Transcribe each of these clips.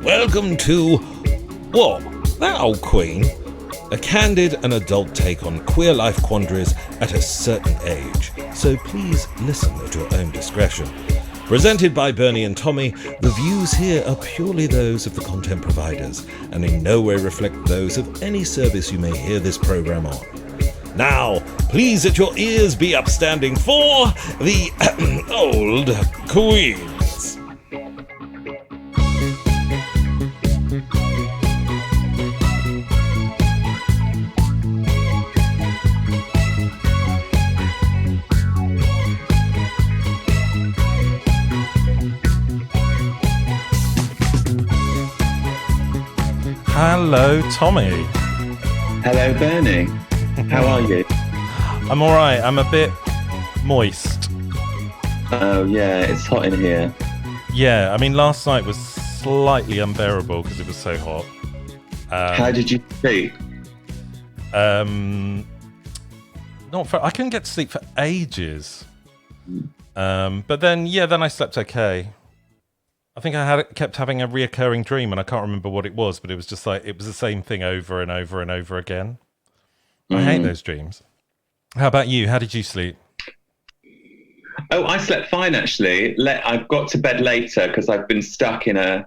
Welcome to, well, that old queen. A candid and adult take on queer life quandaries at a certain age. So please listen at your own discretion. Presented by Bernie and Tommy, the views here are purely those of the content providers and in no way reflect those of any service you may hear this program on. Now, please let your ears be upstanding for the old queens. Hello, Tommy. Hello, Bernie. How are you? I'm all right. I'm a bit moist. Oh, yeah, it's hot in here. Yeah, I mean, last night was slightly unbearable because it was so hot. How did you sleep? I couldn't get to sleep for ages. But then I slept okay. I think I kept having a reoccurring dream, and I can't remember what it was, but it was just like it was the same thing over and over and over again. I hate those dreams. How about you? How did you sleep? Oh, I slept fine, actually. I got to bed later because I've been stuck in a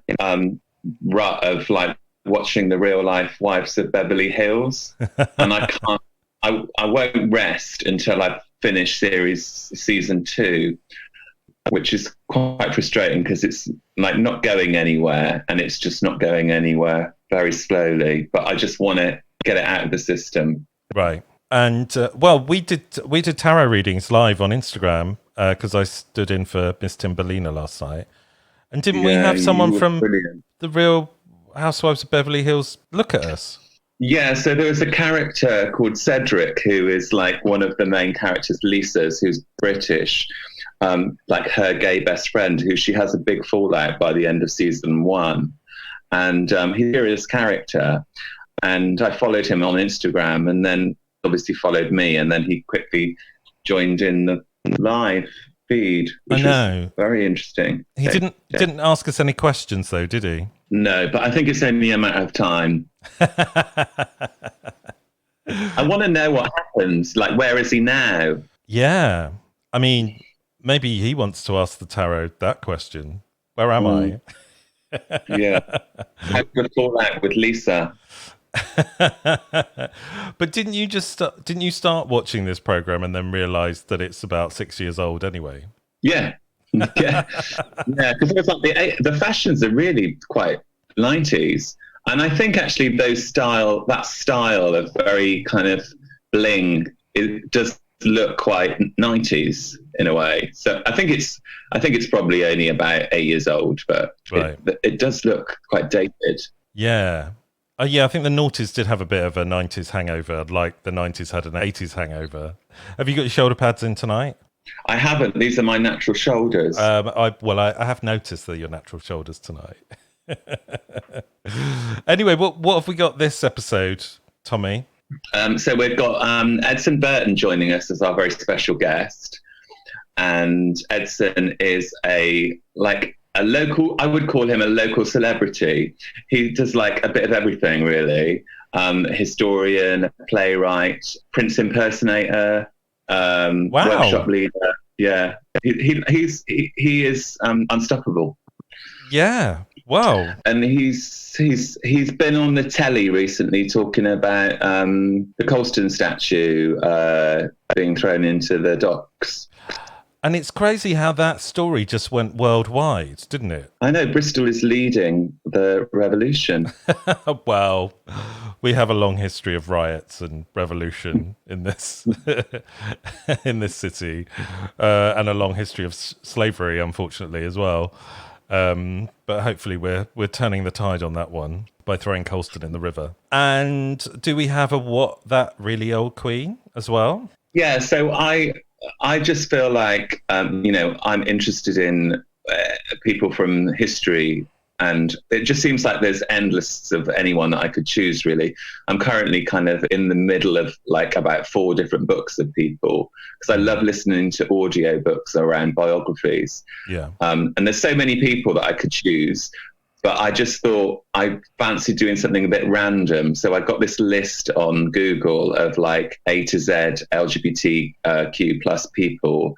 rut of like watching the Real Life Wives of Beverly Hills, and I can't. I won't rest until I've finished season 2, which is quite frustrating because it's like not going anywhere, and it's just not going anywhere very slowly. But I just want to get it out of the system. Right. And we did tarot readings live on Instagram because I stood in for Miss Timberlina last night. And didn't we have someone from the Real Housewives of Beverly Hills look at us? Yeah, so there was a character called Cedric who is like one of the main characters, Lisa's, who's British, like her gay best friend, who she has a big fallout by the end of season 1. And he's a serious character. And I followed him on Instagram, and then obviously followed me, and then he quickly joined in the live feed, which was very interesting. He didn't ask us any questions, though, did he? No, but I think it's only a matter of time. I want to know what happens. Like, where is he now? Yeah. I mean, maybe he wants to ask the tarot that question. Where am I? Yeah. I could fall out with Lisa. But didn't you start watching this program and then realize that it's about 6 years old anyway? Yeah. Yeah, because it's like the fashions are really quite 90s, and I think actually that style of very kind of bling, it does look quite 90s in a way. So I think it's probably only about 8 years old, but right. It does look quite dated. Yeah. Yeah, I think the noughties did have a bit of a 90s hangover, like the 90s had an 80s hangover. Have you got your shoulder pads in tonight? I haven't. These are my natural shoulders. I have noticed that your natural shoulders tonight. Anyway, what have we got this episode, Tommy? So we've got Edson Burton joining us as our very special guest. And Edson is a local, I would call him a local celebrity. He does like a bit of everything, really. Historian, playwright, Prince impersonator, workshop leader. Yeah, he is unstoppable. Yeah, wow. And he's been on the telly recently talking about the Colston statue being thrown into the docks. And it's crazy how that story just went worldwide, didn't it? I know, Bristol is leading the revolution. Well, we have a long history of riots and revolution in this in this city, and a long history of slavery, unfortunately, as well. But hopefully we're turning the tide on that one by throwing Colston in the river. And do we have a What That Really Old Queen as well? Yeah, so I just feel like, I'm interested in people from history And it just seems like there's endless of anyone that I could choose, really. I'm currently kind of in the middle of like about 4 different books of people, because I love listening to audio books around biographies. Yeah. And there's so many people that I could choose, but I just thought I fancied doing something a bit random. So I got this list on Google of like A to Z LGBTQ plus people,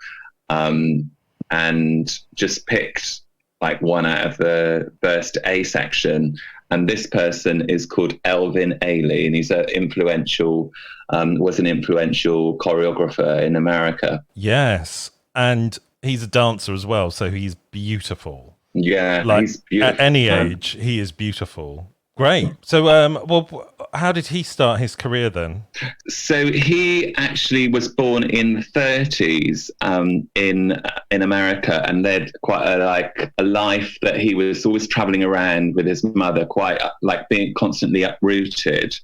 and just picked like one out of the first A section. And this person is called Elvin Ailey, and he's was an influential choreographer in America. Yes. And he's a dancer as well, so he's beautiful. Yeah, Like, he's beautiful. at any age, he is beautiful. Great. So, well, how did he start his career then? So he actually was born in the 30s in America, and led quite a life that he was always traveling around with his mother, quite like being constantly uprooted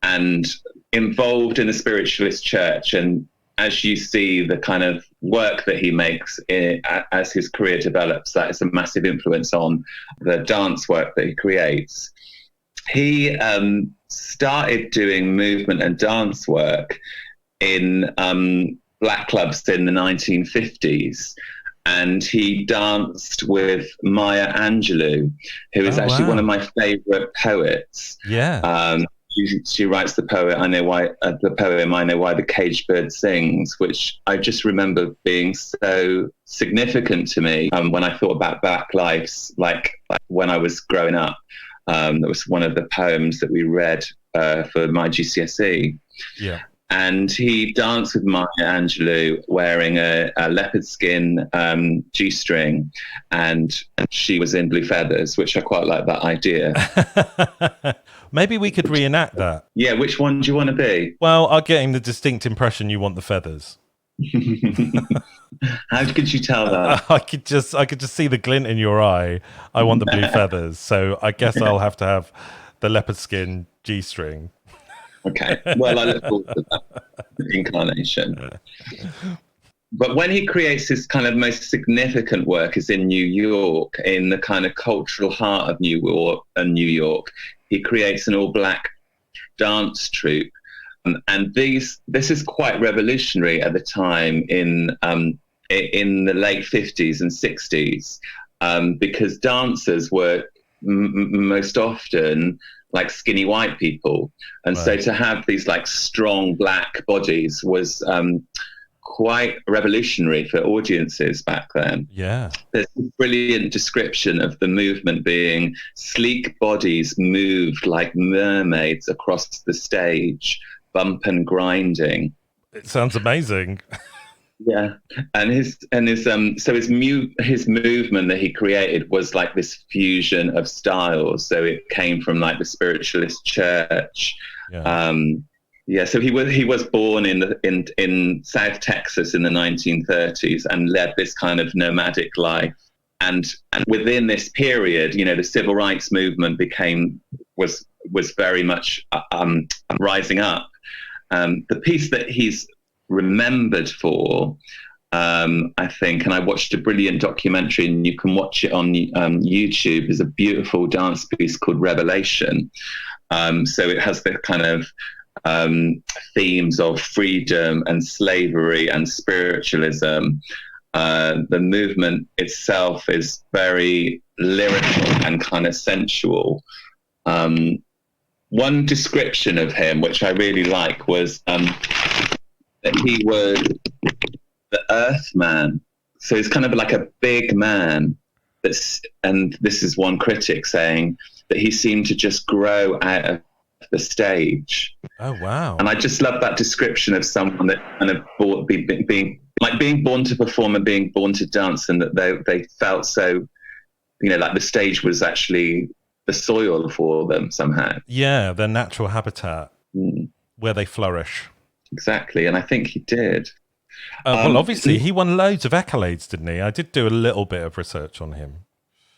and involved in a spiritualist church. And as you see the kind of work that he makes as his career develops, that is a massive influence on the dance work that he creates. He started doing movement and dance work in black clubs in the 1950s. And he danced with Maya Angelou, who is actually one of my favorite poets. Yeah. She writes the poem I Know Why the Caged Bird Sings, which I just remember being so significant to me when I thought about Black lives, like when I was growing up. That was one of the poems that we read for my GCSE. Yeah. And he danced with Maya Angelou wearing a leopard skin G-string, and she was in blue feathers, which I quite like that idea. Maybe we could reenact that. Yeah, which one do you want to be? Well, I'm getting the distinct impression you want the feathers. How could you tell that? I could just see the glint in your eye. I want the blue feathers, so I guess I'll have to have the leopard skin G-string. Okay. Well, I look forward to that incarnation. But when he creates his kind of most significant work is in New York, in the kind of cultural heart of New York. He creates an all-black dance troupe. And this is quite revolutionary at the time in the late 50s and 60s, because dancers were most often like skinny white people. And so to have these like strong black bodies was quite revolutionary for audiences back then. Yeah. There's a brilliant description of the movement being sleek bodies moved like mermaids across the stage, bump and grinding. It sounds amazing. Yeah, and his movement that he created was like this fusion of styles. So it came from like the spiritualist church. Yeah. So he was born in South Texas in the 1930s and led this kind of nomadic life. And within this period, the civil rights movement was very much rising up. The piece that he's remembered for, I think, and I watched a brilliant documentary, and you can watch it on YouTube, is a beautiful dance piece called Revelation. So it has the kind of themes of freedom and slavery and spiritualism. The movement itself is very lyrical and kind of sensual. One description of him, which I really like, was that he was the Earth Man. So he's kind of like a big man. And this is one critic saying that he seemed to just grow out of the stage. Oh, wow. And I just love that description of someone that kind of being born to perform and being born to dance, and that they felt so, like the stage was actually the soil for them somehow. Yeah, their natural habitat where they flourish. Exactly, and I think he did. Well, obviously, he won loads of accolades, didn't he? I did do a little bit of research on him.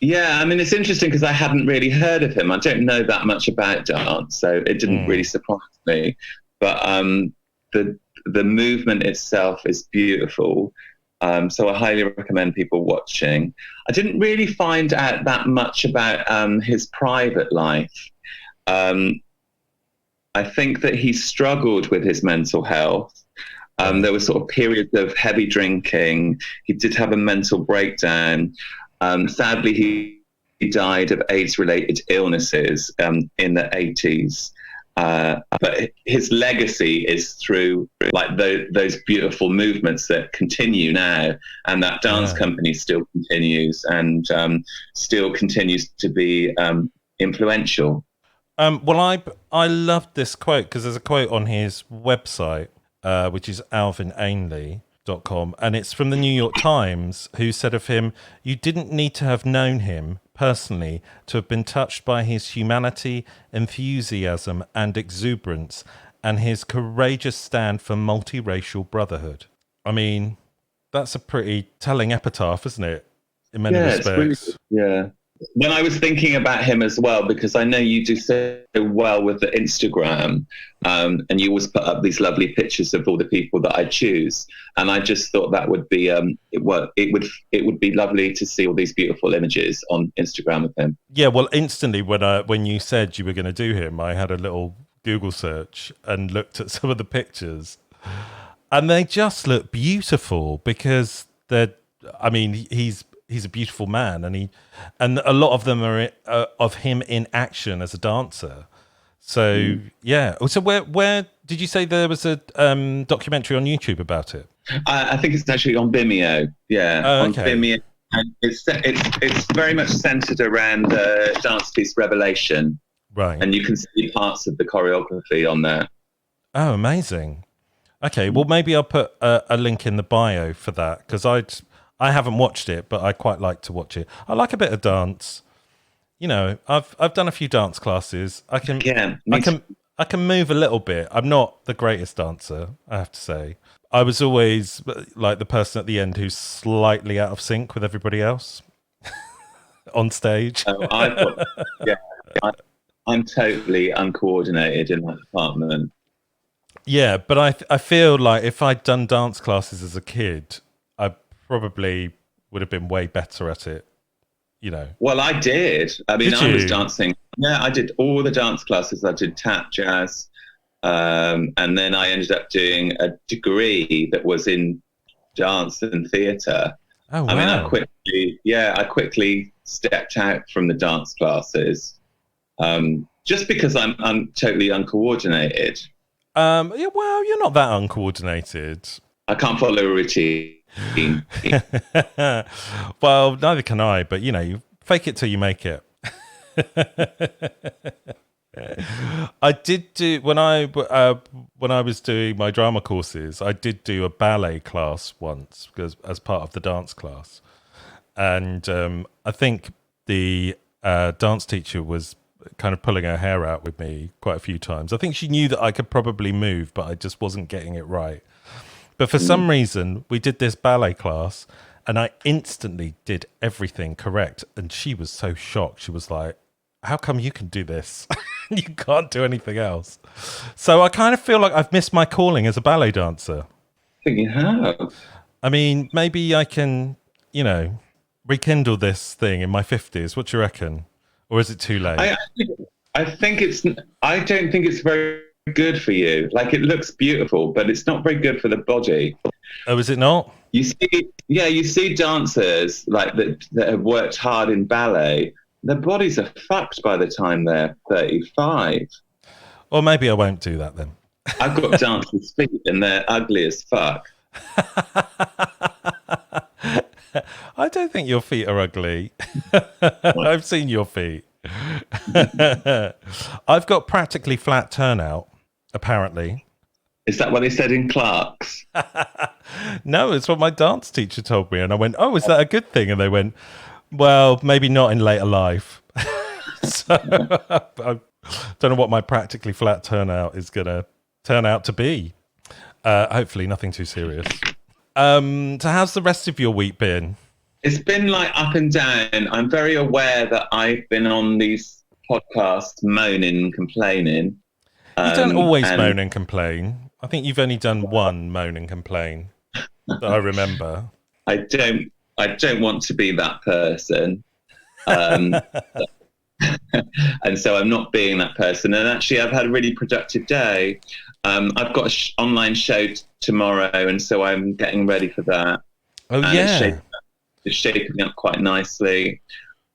Yeah, I mean, it's interesting because I hadn't really heard of him. I don't know that much about dance, so it didn't really surprise me. But the movement itself is beautiful. So I highly recommend people watching. I didn't really find out that much about his private life. I think that he struggled with his mental health. There were sort of periods of heavy drinking. He did have a mental breakdown. Sadly, he died of AIDS-related illnesses in the 80s. But his legacy is through like those beautiful movements that continue now, and that dance company still continues and still continues to be influential. Well, I loved this quote because there's a quote on his website, which is alvinainley.com, and it's from the New York Times, who said of him, "You didn't need to have known him personally to have been touched by his humanity, enthusiasm, and exuberance, and his courageous stand for multiracial brotherhood." I mean, that's a pretty telling epitaph, isn't it? In many respects. Yeah. When I was thinking about him as well, because I know you do so well with the Instagram, and you always put up these lovely pictures of all the people that I choose, and I just thought that would be it would be lovely to see all these beautiful images on Instagram of him. Yeah, well, instantly when you said you were going to do him, I had a little Google search and looked at some of the pictures, and they just look beautiful because I mean, he's a beautiful man, and a lot of them are of him in action as a dancer. So yeah. So where did you say there was a documentary on YouTube about it? I think it's actually on Vimeo. Yeah, on Vimeo, and it's very much centered around the dance piece Revelation. Right, and you can see parts of the choreography on there. Oh, amazing. Okay, well maybe I'll put a link in the bio for that because I haven't watched it, but I quite like to watch it. I like a bit of dance. You know, I've done a few dance classes. I can move a little bit. I'm not the greatest dancer, I have to say. I was always like the person at the end who's slightly out of sync with everybody else on stage. I'm totally uncoordinated in that department. Yeah, but I feel like if I'd done dance classes as a kid, I probably would have been way better at it, you know. Well, I did. I mean, I was dancing. Yeah, I did all the dance classes. I did tap, jazz, and then I ended up doing a degree that was in dance and theatre. Oh, wow. I mean, I quickly stepped out from the dance classes just because I'm totally uncoordinated. Yeah, well, you're not that uncoordinated. I can't follow a routine. Well, neither can I, but you know, you fake it till you make it. I did do when I was doing my drama courses, I did do a ballet class once because as part of the dance class, and I think the dance teacher was kind of pulling her hair out with me quite a few times. I think she knew that I could probably move, but I just wasn't getting it right. But for some reason, we did this ballet class and I instantly did everything correct. And she was so shocked. She was like, how come you can do this? You can't do anything else. So I kind of feel like I've missed my calling as a ballet dancer. I think you have. I mean, maybe I can, you know, rekindle this thing in my 50s. What do you reckon? Or is it too late? I don't think it's very good for you. Like, it looks beautiful, but it's not very good for the body. Oh, is it not? You see dancers like that have worked hard in ballet. Their bodies are fucked by the time they're 35. Or maybe I won't do that then. I've got dancers' feet and they're ugly as fuck. I don't think your feet are ugly. I've seen your feet. I've got practically flat turnout, apparently. Is that what they said in Clark's? No, it's what my dance teacher told me. And I went, oh, is that a good thing? And they went, well, maybe not in later life. So I don't know what my practically flat turnout is going to turn out to be. Hopefully nothing too serious. So how's the rest of your week been? It's been like up and down. I'm very aware that I've been on these podcasts moaning and complaining. You don't always moan and complain. I think you've only done one moan and complain that I remember. don't want to be that person. And so I'm not being that person. And actually, I've had a really productive day. I've got an online show tomorrow, and so I'm getting ready for that. Oh, and yeah. It's shaping up quite nicely.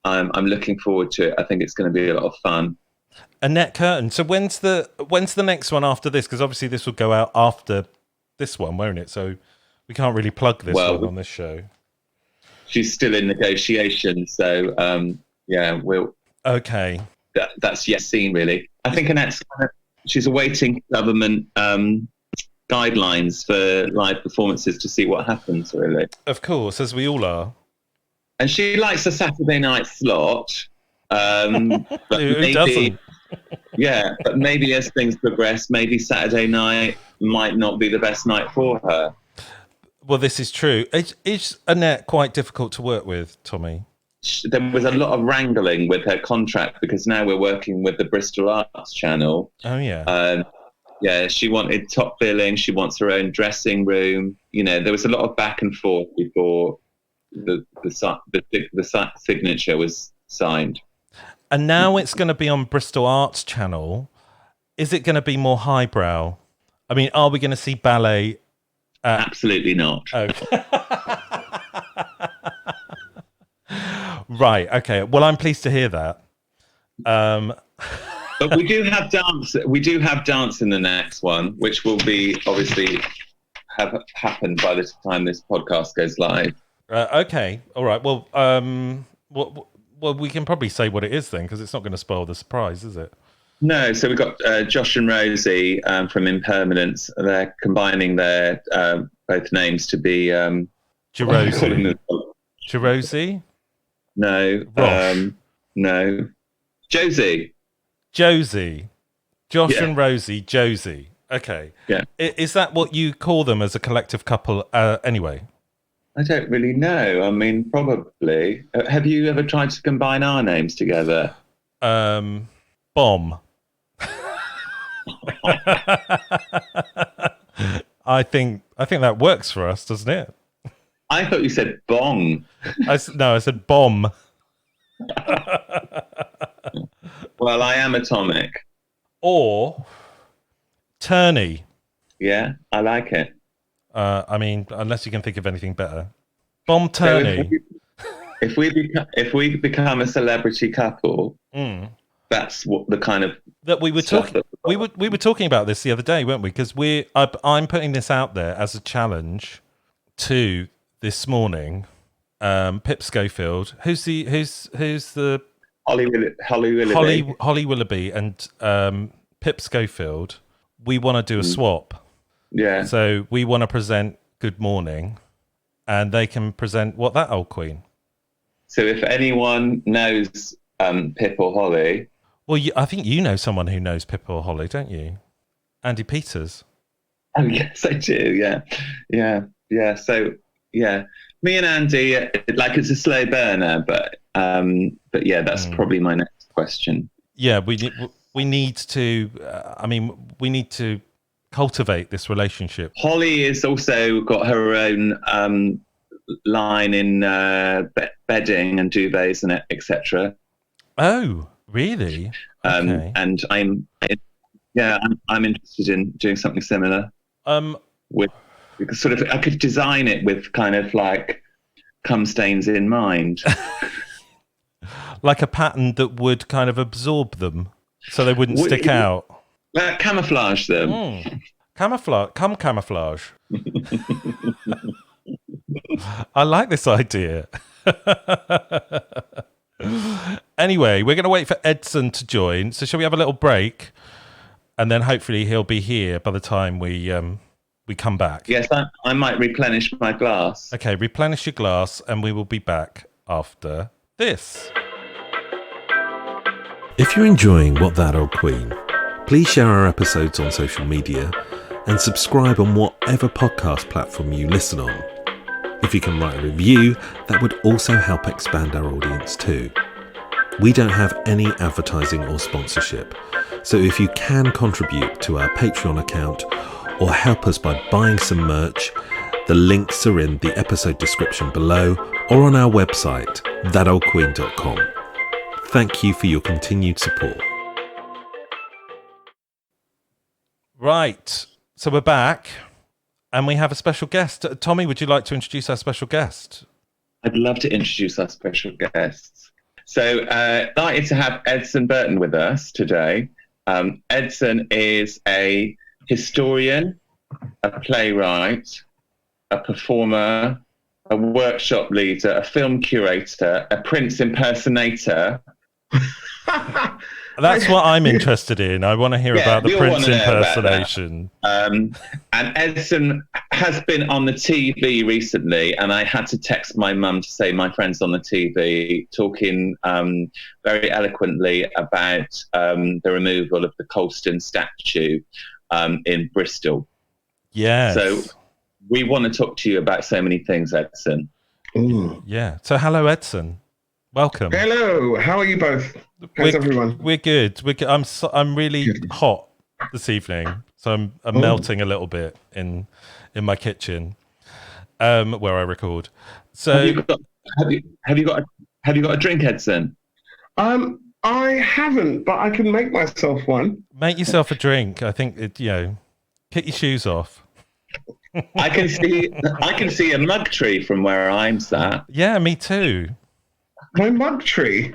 I'm looking forward to it. I think it's going to be a lot of fun. Annette Curtin. So when's the next one after this? Because obviously this will go out after this one, won't it? So we can't really plug this one on this show. She's still in negotiation, so we'll. Okay. That's yet seen, really. I think Annette's she's awaiting government guidelines for live performances to see what happens, really. Of course, as we all are. And she likes a Saturday night slot. But Who doesn't? Yeah, but maybe as things progress, maybe Saturday night might not be the best night for her. Well, this is true. Is Annette quite difficult to work with, Tommy? There was a lot of wrangling with her contract because now we're working with the Bristol Arts Channel. Oh, yeah. She wanted top billing. She wants her own dressing room. There was a lot of back and forth before the signature was signed. And now it's going to be on Bristol Arts Channel. Is it going to be more highbrow? I mean, are we going to see ballet? Absolutely not. Oh. Right. Okay. Well, I'm pleased to hear that. But we do have dance. We do have dance in the next one, which will be obviously have happened by the time this podcast goes live. Okay. All right. Well, well, we can probably say what it is then, because it's not going to spoil the surprise, is it? No. So we've got Josh and Rosie from Impermanence. They're combining their both names to be Jerosie. Jerosie? No. No. Josie. Josie. Josh and Rosie. Josie. Okay. Yeah. Is that what you call them as a collective couple anyway? I don't really know. I mean, probably. Have you ever tried to combine our names together? Bomb. I think that works for us, doesn't it? I thought you said bong. I said bomb. Well, I am atomic. Or Turney. Yeah, I like it. I mean, unless you can think of anything better. Bomb Turney. So if we become a celebrity couple, that's what the kind of that we were talking. We were talking about this the other day, weren't we? Because I'm putting this out there as a challenge to this morning. Pip Schofield, who's the Holly Willoughby and Pip Schofield. We want to do a swap. Yeah. So we want to present Good Morning, and they can present What That Old Queen. So if anyone knows Pip or Holly, well, I think you know someone who knows Pip or Holly, don't you? Andy Peters. Oh yes, I do. Yeah. So yeah, me and Andy, like it's a slow burner, but yeah, that's probably my next question. Yeah, we need to. We need to cultivate this relationship. Holly has also got her own line in bedding and duvets and etc. Oh, really? Okay. And I'm interested in doing something similar. With sort of, I could design it with kind of like cum stains in mind, like a pattern that would kind of absorb them, so they wouldn't stick out. Like camouflage them. Camouflage. I like this idea. Anyway, we're going to wait for Edson to join. So shall we have a little break? And then hopefully he'll be here by the time we come back. Yes, I might replenish my glass. Okay, replenish your glass and we will be back after this. If you're enjoying What That Old Queen, please share our episodes on social media and subscribe on whatever podcast platform you listen on. If you can write a review, that would also help expand our audience too. We don't have any advertising or sponsorship, so if you can contribute to our Patreon account or help us by buying some merch, The links are in the episode description below or on our website, thatoldqueen.com. Thank you for your continued support. Right, so we're back and we have a special guest. Tommy, would you like to introduce our special guest? I'd love to introduce our special guests. So delighted to have Edson Burton with us today. Edson is a historian, a playwright, a performer, a workshop leader, a film curator, a Prince impersonator. That's what I'm interested in. I want to hear about the Prince impersonation. And Edson has been on the TV recently, and I had to text my mum to say my friend's on the TV talking very eloquently about the removal of the Colston statue in Bristol. Yes. So we want to talk to you about so many things, Edson. Ooh. Yeah. So hello, Edson. Welcome. Hello. How are you both? How's everyone? We're good. I'm really hot this evening, so I'm melting a little bit in my kitchen, where I record. So have you got a drink, Edson? I haven't, but I can make myself one. Make yourself a drink. I think kick your shoes off. I can see a mug tree from where I'm sat. Yeah, me too. My mug tree.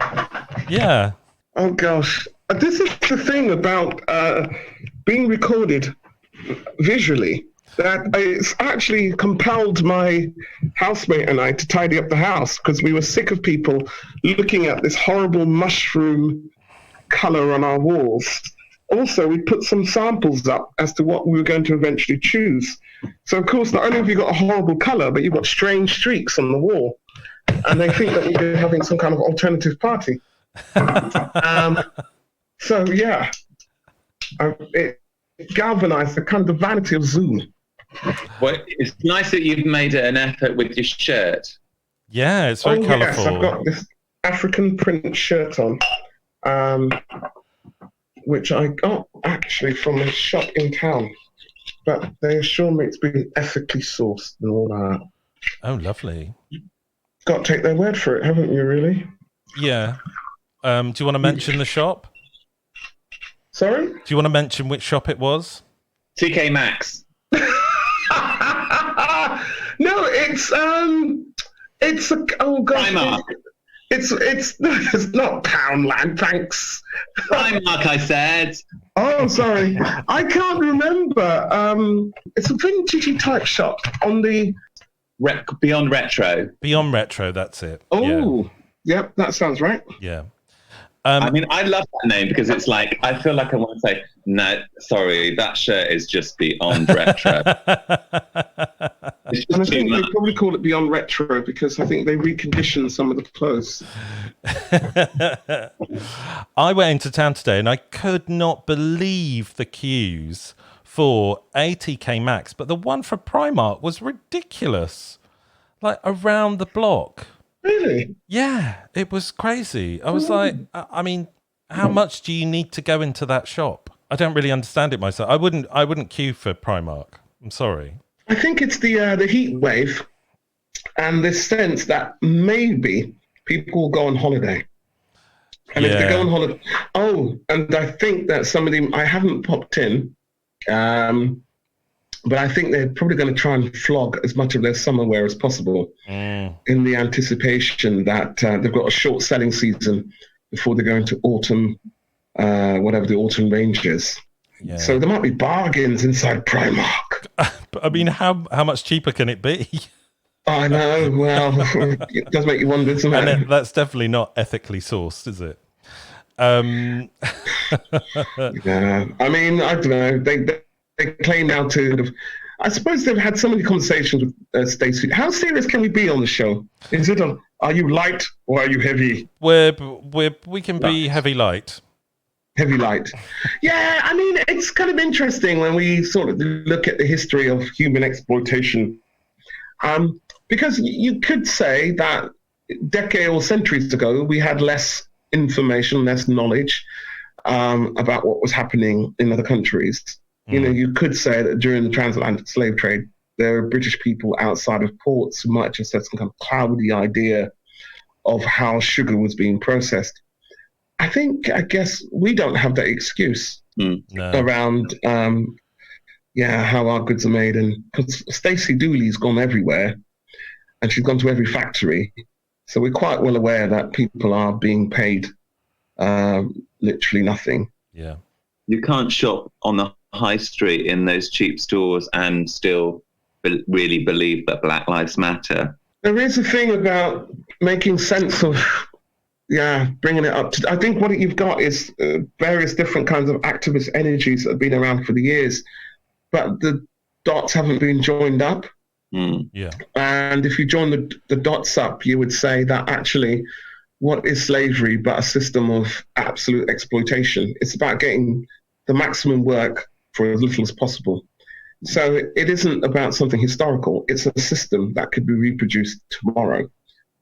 Yeah. Oh gosh, this is the thing about being recorded visually, that it's actually compelled my housemate and I to tidy up the house because we were sick of people looking at this horrible mushroom color on our walls. Also, we put some samples up as to what we were going to eventually choose. So, of course, not only have you got a horrible color, but you've got strange streaks on the wall. And they think that we're having some kind of alternative party. So, yeah, it galvanized the kind of the vanity of Zoom. Well, it's nice that you've made an effort with your shirt. Yeah, it's very colourful. Yes, I've got this African print shirt on, which I got actually from a shop in town. But they assure me it's been ethically sourced and all that. Oh, lovely. Got to take their word for it, haven't you, really? Yeah. Do you want to mention the shop? Sorry? Do you want to mention which shop it was? TK Maxx. No, it's oh god. Primark. It's not Poundland, thanks. Primark, I said. Oh, sorry. I can't remember. It's a vintagey type shop on the Beyond Retro. Beyond Retro, that's it. Oh, yep, that sounds right. Yeah. I mean, I love that name because it's like, I feel like I want to say, no, sorry, that shirt is just Beyond Retro. It's And I just think they probably call it Beyond Retro because I think they reconditioned some of the clothes. I went into town today and I could not believe the queues for TK Maxx, but the one for Primark was ridiculous. Like around the block. Really? Yeah, it was crazy. I was like, I mean, how much do you need to go into that shop? I don't really understand it myself. I wouldn't queue for Primark. I'm sorry. I think it's the heat wave and this sense that maybe people will go on holiday. And if they go on holiday, and I think that I haven't popped in, but I think they're probably going to try and flog as much of their summer wear as possible in the anticipation that they've got a short selling season before they go into autumn, whatever the autumn range is. Yeah. So there might be bargains inside Primark. But I mean, how much cheaper can it be? I know. Well, it does make you wonder, doesn't it? And that's definitely not ethically sourced, is it? Yeah. I mean, I don't know. They claim now to. I suppose they've had so many conversations with Stacey. How serious can we be on the show? Is it are you light or are you heavy? We can be heavy light. Heavy light. Yeah, I mean, it's kind of interesting when we sort of look at the history of human exploitation. Because you could say that decades or centuries ago, we had less information, less knowledge about what was happening in other countries. You know, you could say that during the transatlantic slave trade, there are British people outside of ports who might just have some kind of cloudy idea of how sugar was being processed. I guess we don't have that excuse around, how our goods are made. And because Stacey Dooley's gone everywhere, and she's gone to every factory, so we're quite well aware that people are being paid literally nothing. Yeah, you can't shop on the high street in those cheap stores and still really believe that Black Lives Matter. There is a thing about making sense of, bringing it up to. I think what you've got is various different kinds of activist energies that have been around for the years, but the dots haven't been joined up. Yeah. And if you join the dots up, you would say that actually, what is slavery but a system of absolute exploitation? It's about getting the maximum work for as little as possible. So it isn't about something historical. It's a system that could be reproduced tomorrow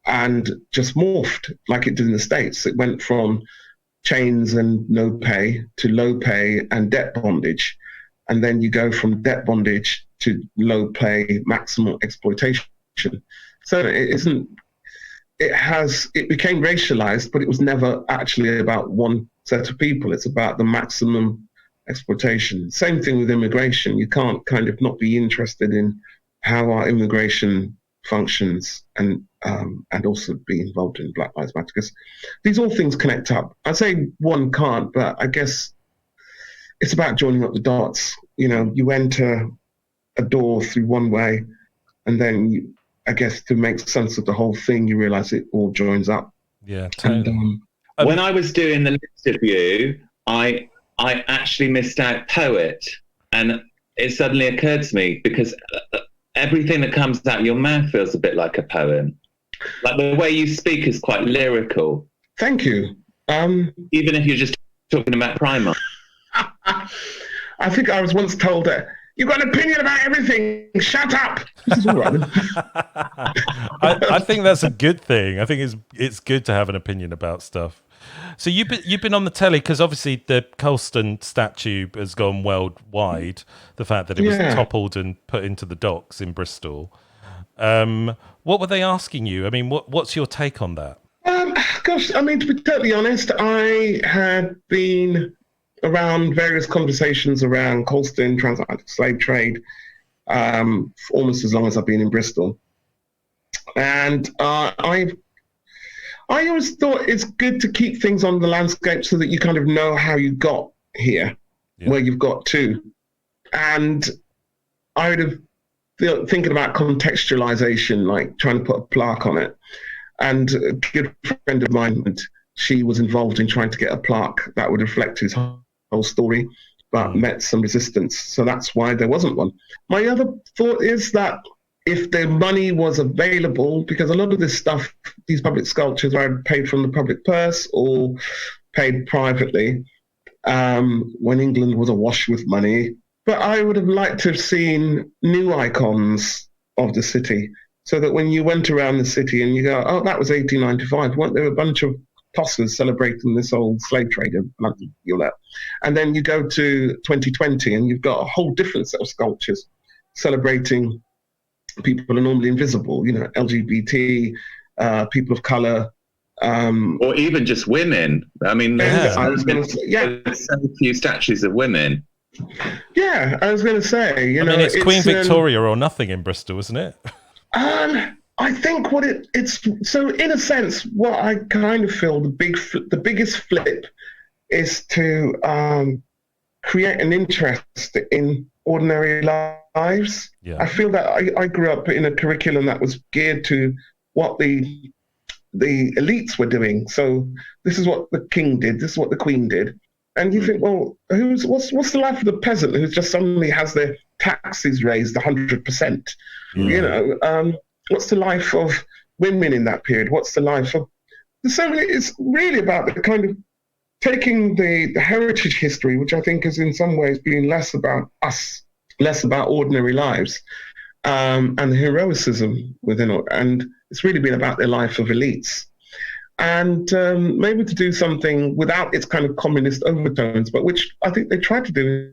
and just morphed like it did in the States. It went from chains and no pay to low pay and debt bondage. And then you go from debt bondage to low pay, maximal exploitation. So it became racialized, but it was never actually about one set of people. It's about the maximum exploitation. Same thing with immigration. You can't kind of not be interested in how our immigration functions and also be involved in Black Lives Matter, because these all things connect up. I say one can't, but I guess it's about joining up the dots. You enter a door through one way, and then I guess to make sense of the whole thing, you realize it all joins up. Yeah. Totally. When I was doing the interview, I actually missed out poet, and it suddenly occurred to me because everything that comes out of your mouth feels a bit like a poem. Like the way you speak is quite lyrical. Thank you. Even if you're just talking about Primark. I think I was once told that you've got an opinion about everything. Shut up. This is all right. I think that's a good thing. I think it's good to have an opinion about stuff. So you've been on the telly because obviously the Colston statue has gone worldwide. The fact that it was toppled and put into the docks in Bristol. What were they asking you? I mean, what's your take on that? Gosh, I mean, to be totally honest, I had been around various conversations around Colston, transatlantic slave trade, for almost as long as I've been in Bristol. And I always thought it's good to keep things on the landscape so that you kind of know how you got here, where you've got to. And I would have thinking about contextualization, like trying to put a plaque on it. And a good friend of mine, she was involved in trying to get a plaque that would reflect his whole story, but met some resistance. So that's why there wasn't one. My other thought is that if the money was available, because a lot of this stuff, these public sculptures are paid from the public purse or paid privately, when England was awash with money. But I would have liked to have seen new icons of the city, so that when you went around the city and you go, oh, that was 1895, weren't there a bunch of tossers celebrating this old slave trade? And then you go to 2020 and you've got a whole different set of sculptures celebrating people who are normally invisible, LGBT, people of color. Or even just women. I mean, I was going to say, there's so few statues of women. Yeah, I was going to say, I mean, it's Queen Victoria or nothing in Bristol, isn't it? I think it's so in a sense, what I kind of feel the biggest flip is to create an interest in ordinary lives. Yeah. I feel that I grew up in a curriculum that was geared to what the elites were doing. So this is what the king did, this is what the queen did. And you think, well, what's the life of the peasant who just suddenly has their taxes raised 100%? What's the life of women in that period? What's the life of... So it's really about the kind of taking the heritage history, which I think has in some ways been less about us, less about ordinary lives, and the heroicism within it. And it's really been about the life of elites. And maybe to do something without its kind of communist overtones, but which I think they tried to do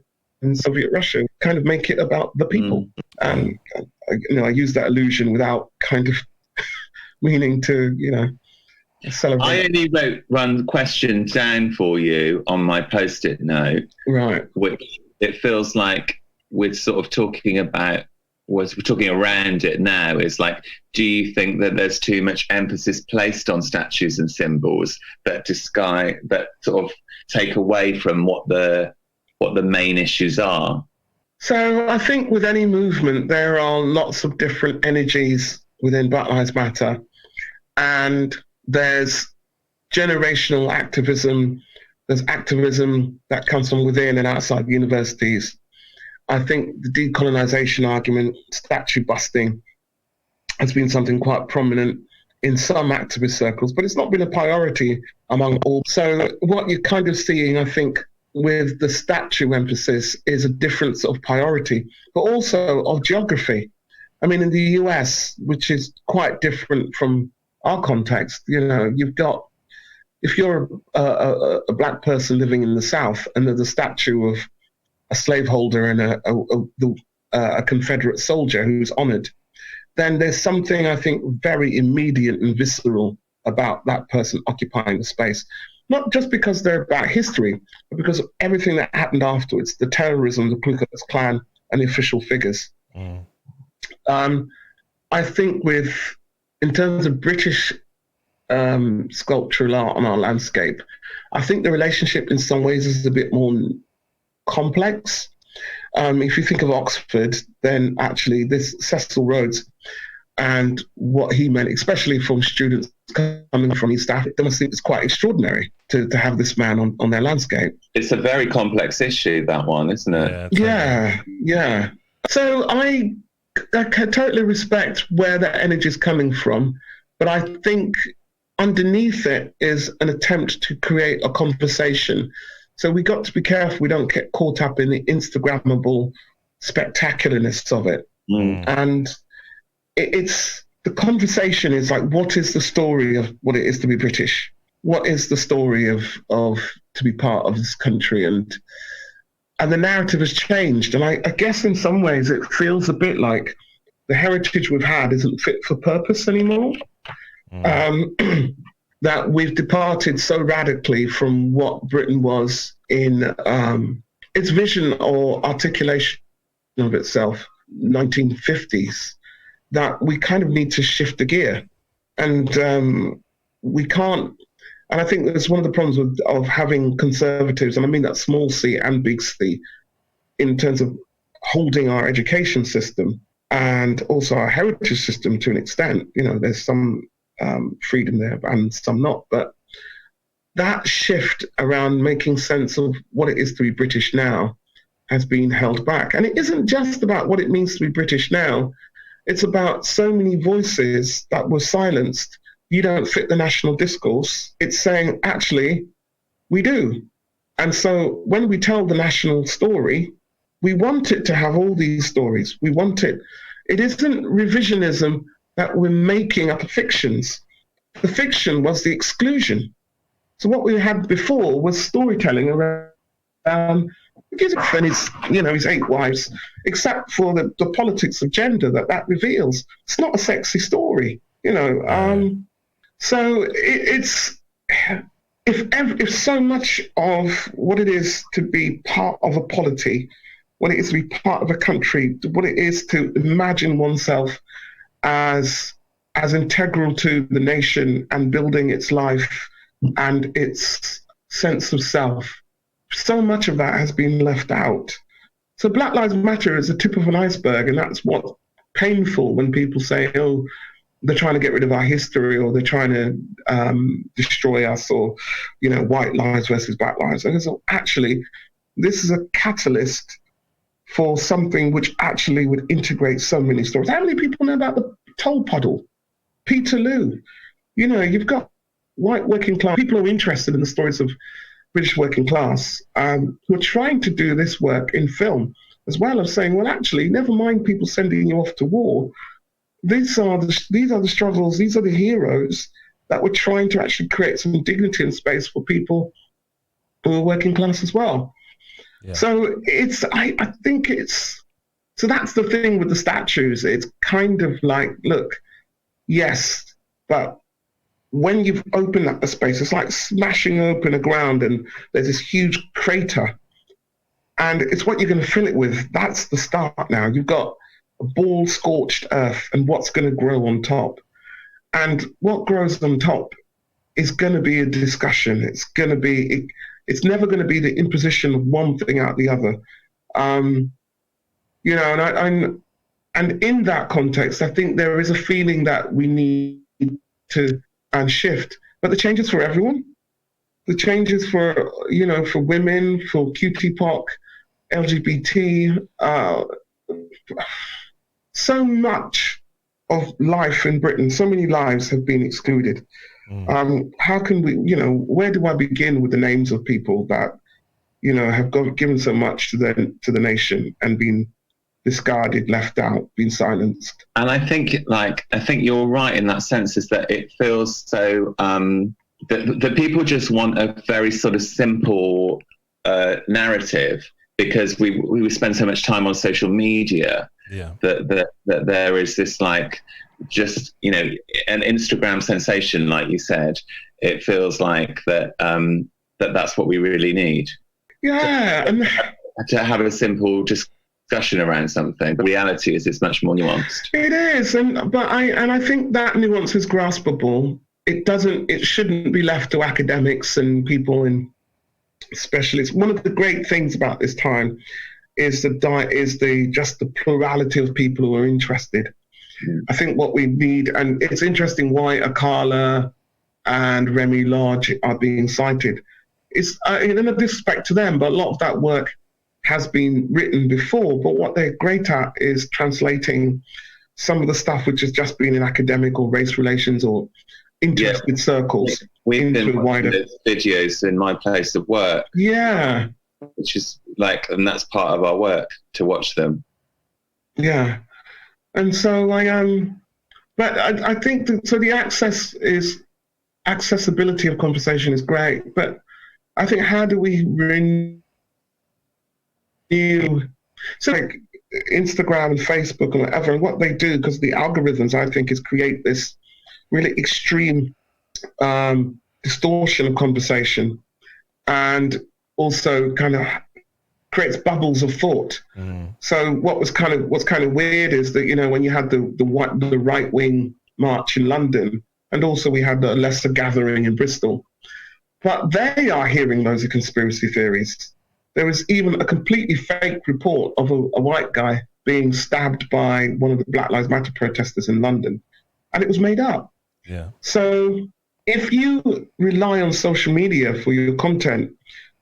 Soviet Russia, kind of make it about the people. And I use that allusion without kind of meaning to, celebrate. I only wrote one question down for you on my post-it note, right? Which it feels like we're sort of talking about. We're talking around it now. Is like, do you think that there's too much emphasis placed on statues and symbols that sort of take away from what the main issues are? So I think with any movement, there are lots of different energies within Black Lives Matter, and there's generational activism. There's activism that comes from within and outside universities. I think the decolonization argument, statue busting, has been something quite prominent in some activist circles, but it's not been a priority among all. So what you're kind of seeing, I think, with the statue emphasis is a difference of priority, but also of geography. I mean, in the US, which is quite different from our context, you've got, if you're a Black person living in the South and there's a statue of a slaveholder and a Confederate soldier who's honored, then there's something, I think, very immediate and visceral about that person occupying the space. Not just because they're about history, but because of everything that happened afterwards, the terrorism, the Ku Klux Klan, and the official figures. I think in terms of British sculptural art on our landscape, I think the relationship in some ways is a bit more complex. If you think of Oxford, then actually this Cecil Rhodes and what he meant, especially from students coming from East Africa, I think it's quite extraordinary to have this man on their landscape. It's a very complex issue, that one, isn't it? Yeah. So I can totally respect where that energy is coming from, but I think underneath it is an attempt to create a conversation. So we got to be careful we don't get caught up in the Instagrammable spectacularness of it. And it's the conversation is like, what is the story of what it is to be British? What is the story of to be part of this country? And the narrative has changed. And I guess in some ways it feels a bit like the heritage we've had isn't fit for purpose anymore. That we've departed so radically from what Britain was in its vision or articulation of itself, 1950s, that we kind of need to shift the gear. And we can't, and I think that's one of the problems of having conservatives, and I mean that small c and big C, in terms of holding our education system and also our heritage system to an extent. There's some freedom there and some not, but that shift around making sense of what it is to be British now has been held back. And it isn't just about what it means to be British now, it's about so many voices that were silenced. You don't fit the national discourse. It's saying, actually, we do. And so when we tell the national story, we want it to have all these stories. We want it. It isn't revisionism that we're making up fictions. The fiction was the exclusion. So what we had before was storytelling around and his 8 wives, except for the politics of gender that reveals. It's not a sexy story, So it's if so much of what it is to be part of a polity, what it is to be part of a country, what it is to imagine oneself as integral to the nation and building its life and its sense of self, so much of that has been left out. So Black Lives Matter is the tip of an iceberg, and that's what's painful when people say, oh, they're trying to get rid of our history, or they're trying to destroy us, or, white lives versus black lives. And so actually, this is a catalyst for something which actually would integrate so many stories. How many people know about the Toll Puddle? Peterloo? You've got white working class people who are interested in the stories of British working class, who are trying to do this work in film, as well as saying, well, actually, never mind people sending you off to war. These are the struggles, these are the heroes that we're trying to actually create some dignity and space for people who are working class as well. Yeah. So I think so that's the thing with the statues. It's kind of like, look, yes, but when you've opened up a space, it's like smashing open a ground and there's this huge crater. And it's what you're going to fill it with. That's the start now. You've got a bald, scorched earth, and what's going to grow on top. And what grows on top is going to be a discussion. It's never going to be the imposition of one thing out the other. You know, and in that context, I think there is a feeling that we need to shift. But the change is for everyone. The changes for, you know, for women, for QT-POC, LGBT, so much of life in Britain, so many lives have been excluded. How can we, you know, where do I begin with the names of people that, you know, have given so much to the nation and been discarded, left out, been silenced? And I think you're right in that sense, is that it feels so that people just want a very sort of simple narrative, because we spend so much time on social media. That there is this, like, just, you know, an Instagram sensation, like you said. It feels like that's what we really need. Yeah, and to have a simple discussion around something. The reality is it's much more nuanced. It is, but I think that nuance is graspable. It shouldn't be left to academics and people and specialists. One of the great things about this time is the plurality of people who are interested. I think what we need, and it's interesting why Akala and Remy Lodge are being cited. It's in a disrespect to them, but a lot of that work has been written before. But what they're great at is translating some of the stuff which has just been in academic or race relations or interested circles. We've been watching those videos in my place of work. Yeah. Which is like, and that's part of our work, to watch them. Yeah. And so but I think so the accessibility of conversation is great, but I think how do we renew, so like Instagram and Facebook and whatever, and what they do, because the algorithms, I think, is create this really extreme distortion of conversation, and also kind of creates bubbles of thought. So what's kind of weird is that, you know, when you had the right wing march in London, and also we had a lesser gathering in Bristol, but they are hearing loads of conspiracy theories. There was even a completely fake report of a white guy being stabbed by one of the Black Lives Matter protesters in London, and it was made up. Yeah. So if you rely on social media for your content,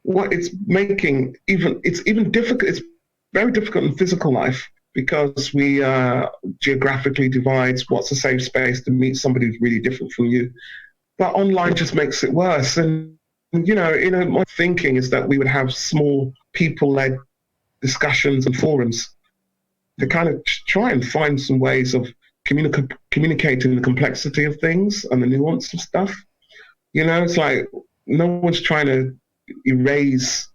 what it's making it's even difficult. It's very difficult in physical life, because we geographically divides what's a safe space to meet somebody who's really different from you. But online just makes it worse. And, you know, my thinking is that we would have small people-led discussions and forums to kind of try and find some ways of communicating the complexity of things and the nuance of stuff. You know, it's like no one's trying to erase,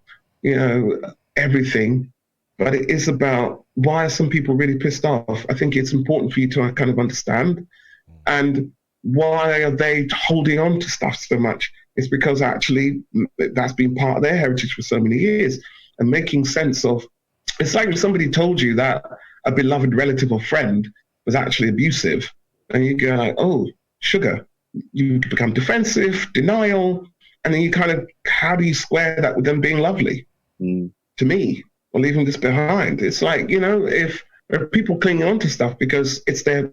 you know, everything, but it is about why are some people really pissed off. I think it's important for you to kind of understand, and why are they holding on to stuff so much? It's because actually that's been part of their heritage for so many years, and making sense of, it's like if somebody told you that a beloved relative or friend was actually abusive, and you go like, oh, sugar, you become defensive, denial, and then you kind of, how do you square that with them being lovely to me, or leaving this behind? It's like, you know, if there are people clinging on to stuff because it's their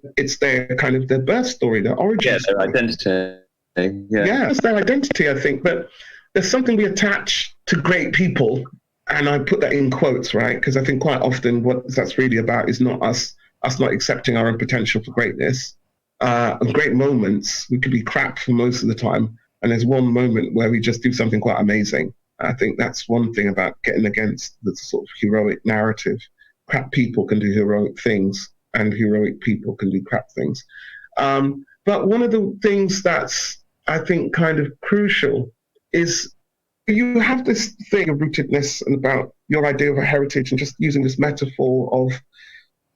kind of their birth story, their origin. Yeah, their identity. Yeah, it's their identity, I think. But there's something we attach to great people, and I put that in quotes, right? Because I think quite often what that's really about is not us not accepting our own potential for greatness. And great moments, we could be crap for most of the time, and there's one moment where we just do something quite amazing. I think that's one thing about getting against the sort of heroic narrative. Crap people can do heroic things, and heroic people can do crap things. But one of the things that's, I think, kind of crucial is you have this thing of rootedness and about your idea of a heritage and just using this metaphor of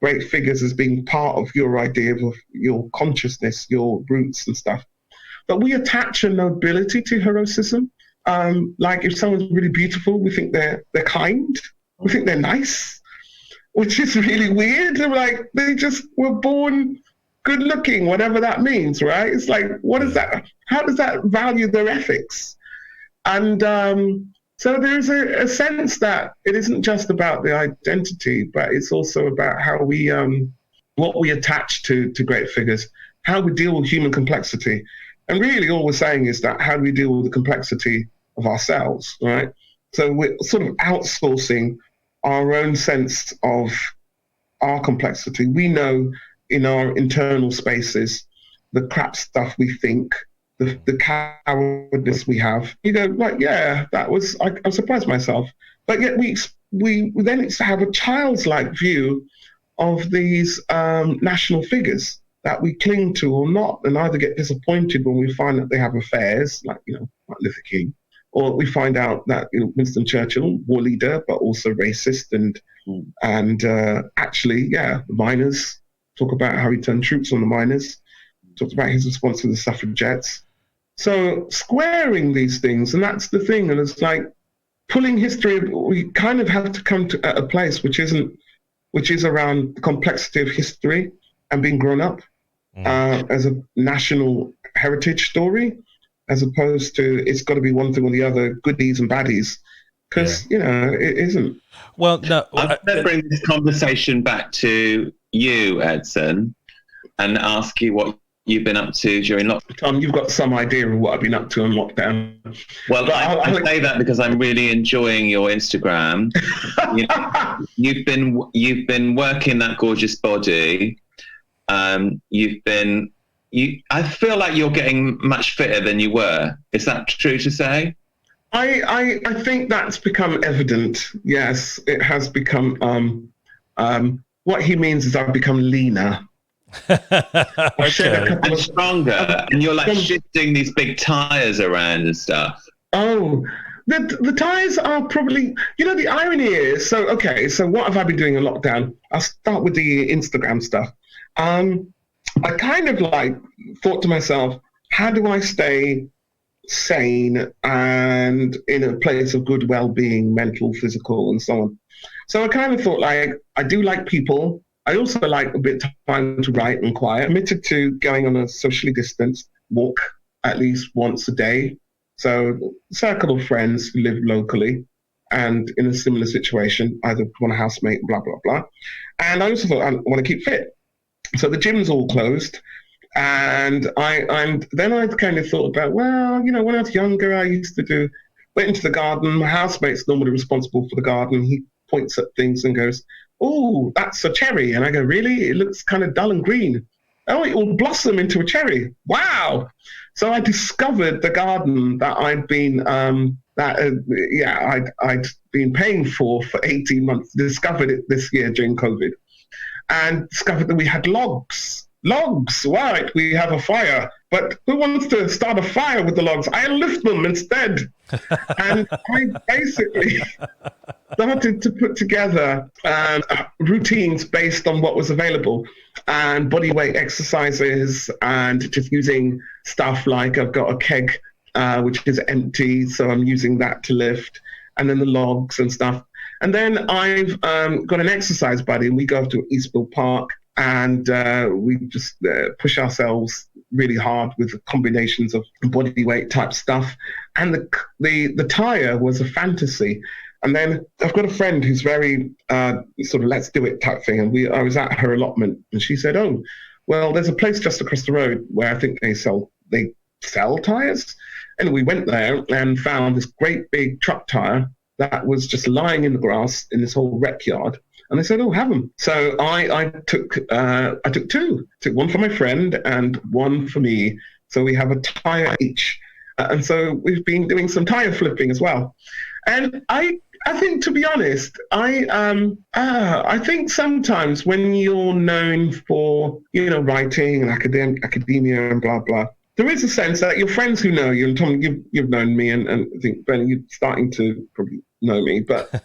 great figures as being part of your idea of your consciousness, your roots and stuff. But we attach a nobility to heroism. Like if someone's really beautiful, we think they're kind, we think they're nice, which is really weird. They're like, they just were born good looking, whatever that means, right? It's like, what is that? How does that value their ethics? And so there's a sense that it isn't just about the identity, but it's also about how we, what we attach to great figures, how we deal with human complexity. And really all we're saying is that how do we deal with the complexity of ourselves, right? So we're sort of outsourcing our own sense of our complexity. We know in our internal spaces the crap stuff we think, the cowardness we have. You go, like, yeah, that was, I surprised myself. But yet we then have a child's-like view of these national figures that we cling to or not, and either get disappointed when we find that they have affairs, like Martin Luther King, or we find out that Winston Churchill, war leader, but also racist, and actually, yeah, the miners, talk about how he turned troops on the miners, talked about his response to the suffragettes. So squaring these things, and that's the thing, and it's like pulling history, we kind of have to come to a place which is around the complexity of history and being grown up as a national heritage story, as opposed to it's got to be one thing or the other, goodies and baddies, because it isn't. Well, no, I'm going to bring this conversation back to you, Edson, and ask you what you've been up to during lockdown. Tom, you've got some idea of what I've been up to in lockdown. Well, I say that because I'm really enjoying your Instagram. You've been working that gorgeous body. I feel like you're getting much fitter than you were. Is that true to say? I think that's become evident. Yes, it has become. What he means is I've become leaner. Okay. And stronger, and you're like shifting these big tires around and stuff. Oh, the tires are probably, the irony is, so what have I been doing in lockdown? I'll start with the Instagram stuff. I kind of thought to myself, how do I stay sane and in a place of good well-being, mental, physical, and so on? So I kind of thought, I do like people. I also like a bit of time to write and quiet. I'm committed to going on a socially distanced walk at least once a day. So a circle of friends who live locally and in a similar situation, either want a housemate, blah, blah, blah. And I also thought I want to keep fit. So the gym's all closed. And then I kind of thought about, well, when I was younger, I used to went into the garden. My housemate's normally responsible for the garden. He points at things and goes, oh, that's a cherry. And I go, really? It looks kind of dull and green. Oh, it will blossom into a cherry. Wow. So I discovered the garden that I'd been, I'd been paying for 18 months. Discovered it this year during COVID, and discovered that we had logs. Logs, right? We have a fire, but who wants to start a fire with the logs? I lift them instead. And I basically started to put together routines based on what was available, and body weight exercises, and just using stuff like I've got a keg, which is empty, so I'm using that to lift, and then the logs and stuff. And then I've got an exercise buddy, and we go to Eastville Park, and we just push ourselves really hard with combinations of body weight type stuff. And the tire was a fantasy. And then I've got a friend who's very sort of let's do it type thing. And I was at her allotment, and she said, oh, well, there's a place just across the road where I think they sell tires. And we went there and found this great big truck tire that was just lying in the grass in this whole rec yard. And they said, oh, have them. So I took two. Took one for my friend and one for me. So we have a tire each. And so we've been doing some tire flipping as well. And I think, to be honest, I think sometimes when you're known for, writing and academia and blah, blah, there is a sense that your friends who know you, and Tom, you've known me, and I think Ben, you're starting to probably know me, but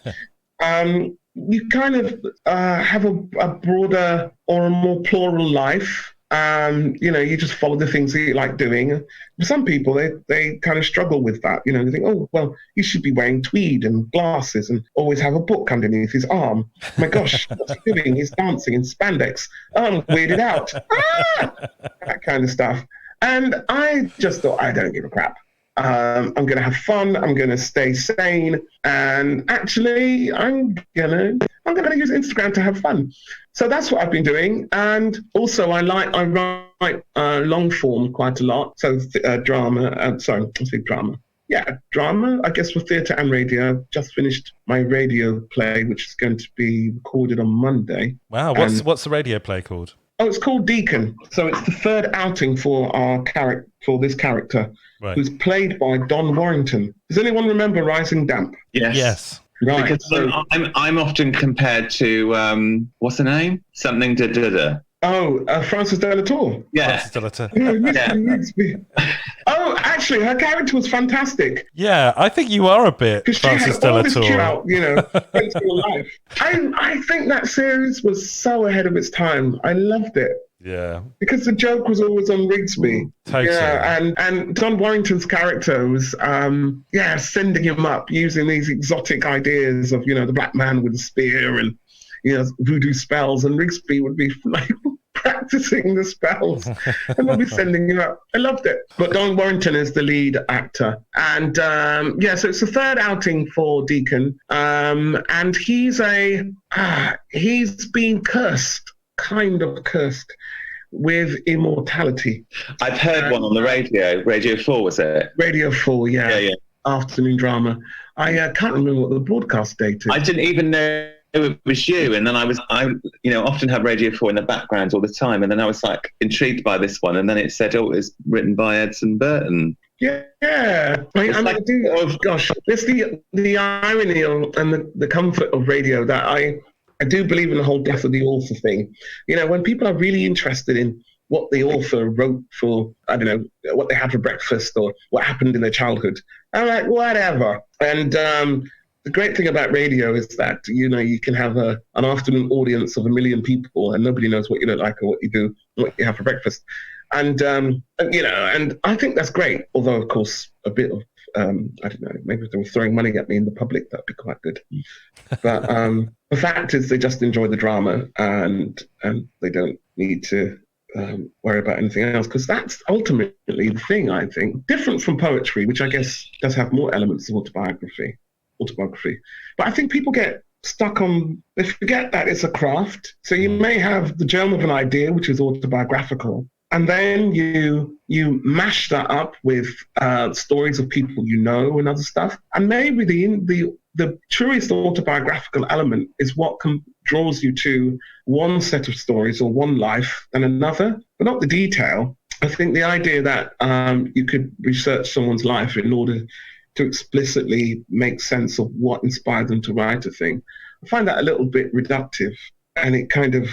you kind of have a broader or a more plural life. You just follow the things that you like doing. For some people, they kind of struggle with that. They think, oh, well, you should be wearing tweed and glasses and always have a book underneath his arm. My gosh, what's he doing? He's dancing in spandex. Oh, I'm weirded out. That kind of stuff. And I just thought, I don't give a crap. I'm going to have fun. I'm going to stay sane. And actually, I'm going to use Instagram to have fun. So that's what I've been doing. And also, I write long form quite a lot. So drama. I say drama. Yeah, drama, I guess, for theatre and radio. I've just finished my radio play, which is going to be recorded on Monday. Wow, what's the radio play called? Oh, it's called Deacon. So it's the third outing for this character, right, who's played by Don Warrington. Does anyone remember Rising Damp? Yes. Right. Because I'm often compared to what's the name? Something da da da. Oh, Frances de la Tour. Yeah. Frances de la Tour. Oh, actually, her character was fantastic. Yeah, I think you are a bit Frances de la Tour. Life. I think that series was so ahead of its time. I loved it. Yeah. Because the joke was always on Rigsby. Totally. Yeah, and Don Warrington's character was, sending him up using these exotic ideas of, the black man with a spear and, voodoo spells, and Rigsby would be like practicing the spells and they'll be sending him up. I loved it. But Don Warrington is the lead actor. And so it's the third outing for Deacon. And he's been kind of cursed with immortality. I've heard one on the radio. Radio 4, was it? Radio 4, yeah. Yeah. Afternoon drama. I can't remember what the broadcast date is. I didn't even know it was you, and then I often have Radio 4 in the background all the time, and then I was like intrigued by this one, and then it said, it's written by Edson Burton. Yeah. Gosh, there's the irony and the comfort of radio that I do believe in the whole death of the author thing. When people are really interested in what the author wrote for, I don't know, what they had for breakfast or what happened in their childhood, I'm like, whatever. And the great thing about radio is that, you can have an afternoon audience of 1 million people and nobody knows what you look like or what you do, what you have for breakfast. And I think that's great. Although, of course, a bit of, I don't know, maybe if they were throwing money at me in the public, that'd be quite good. But the fact is they just enjoy the drama and they don't need to worry about anything else, because that's ultimately the thing, I think. Different from poetry, which I guess does have more elements of autobiography. But I think people get stuck on, they forget that it's a craft. So you may have the germ of an idea, which is autobiographical, and then you mash that up with stories of people and other stuff. And maybe the truest autobiographical element is what draws you to one set of stories or one life and another, but not the detail. I think the idea that you could research someone's life in order to explicitly make sense of what inspired them to write a thing, I find that a little bit reductive, and it kind of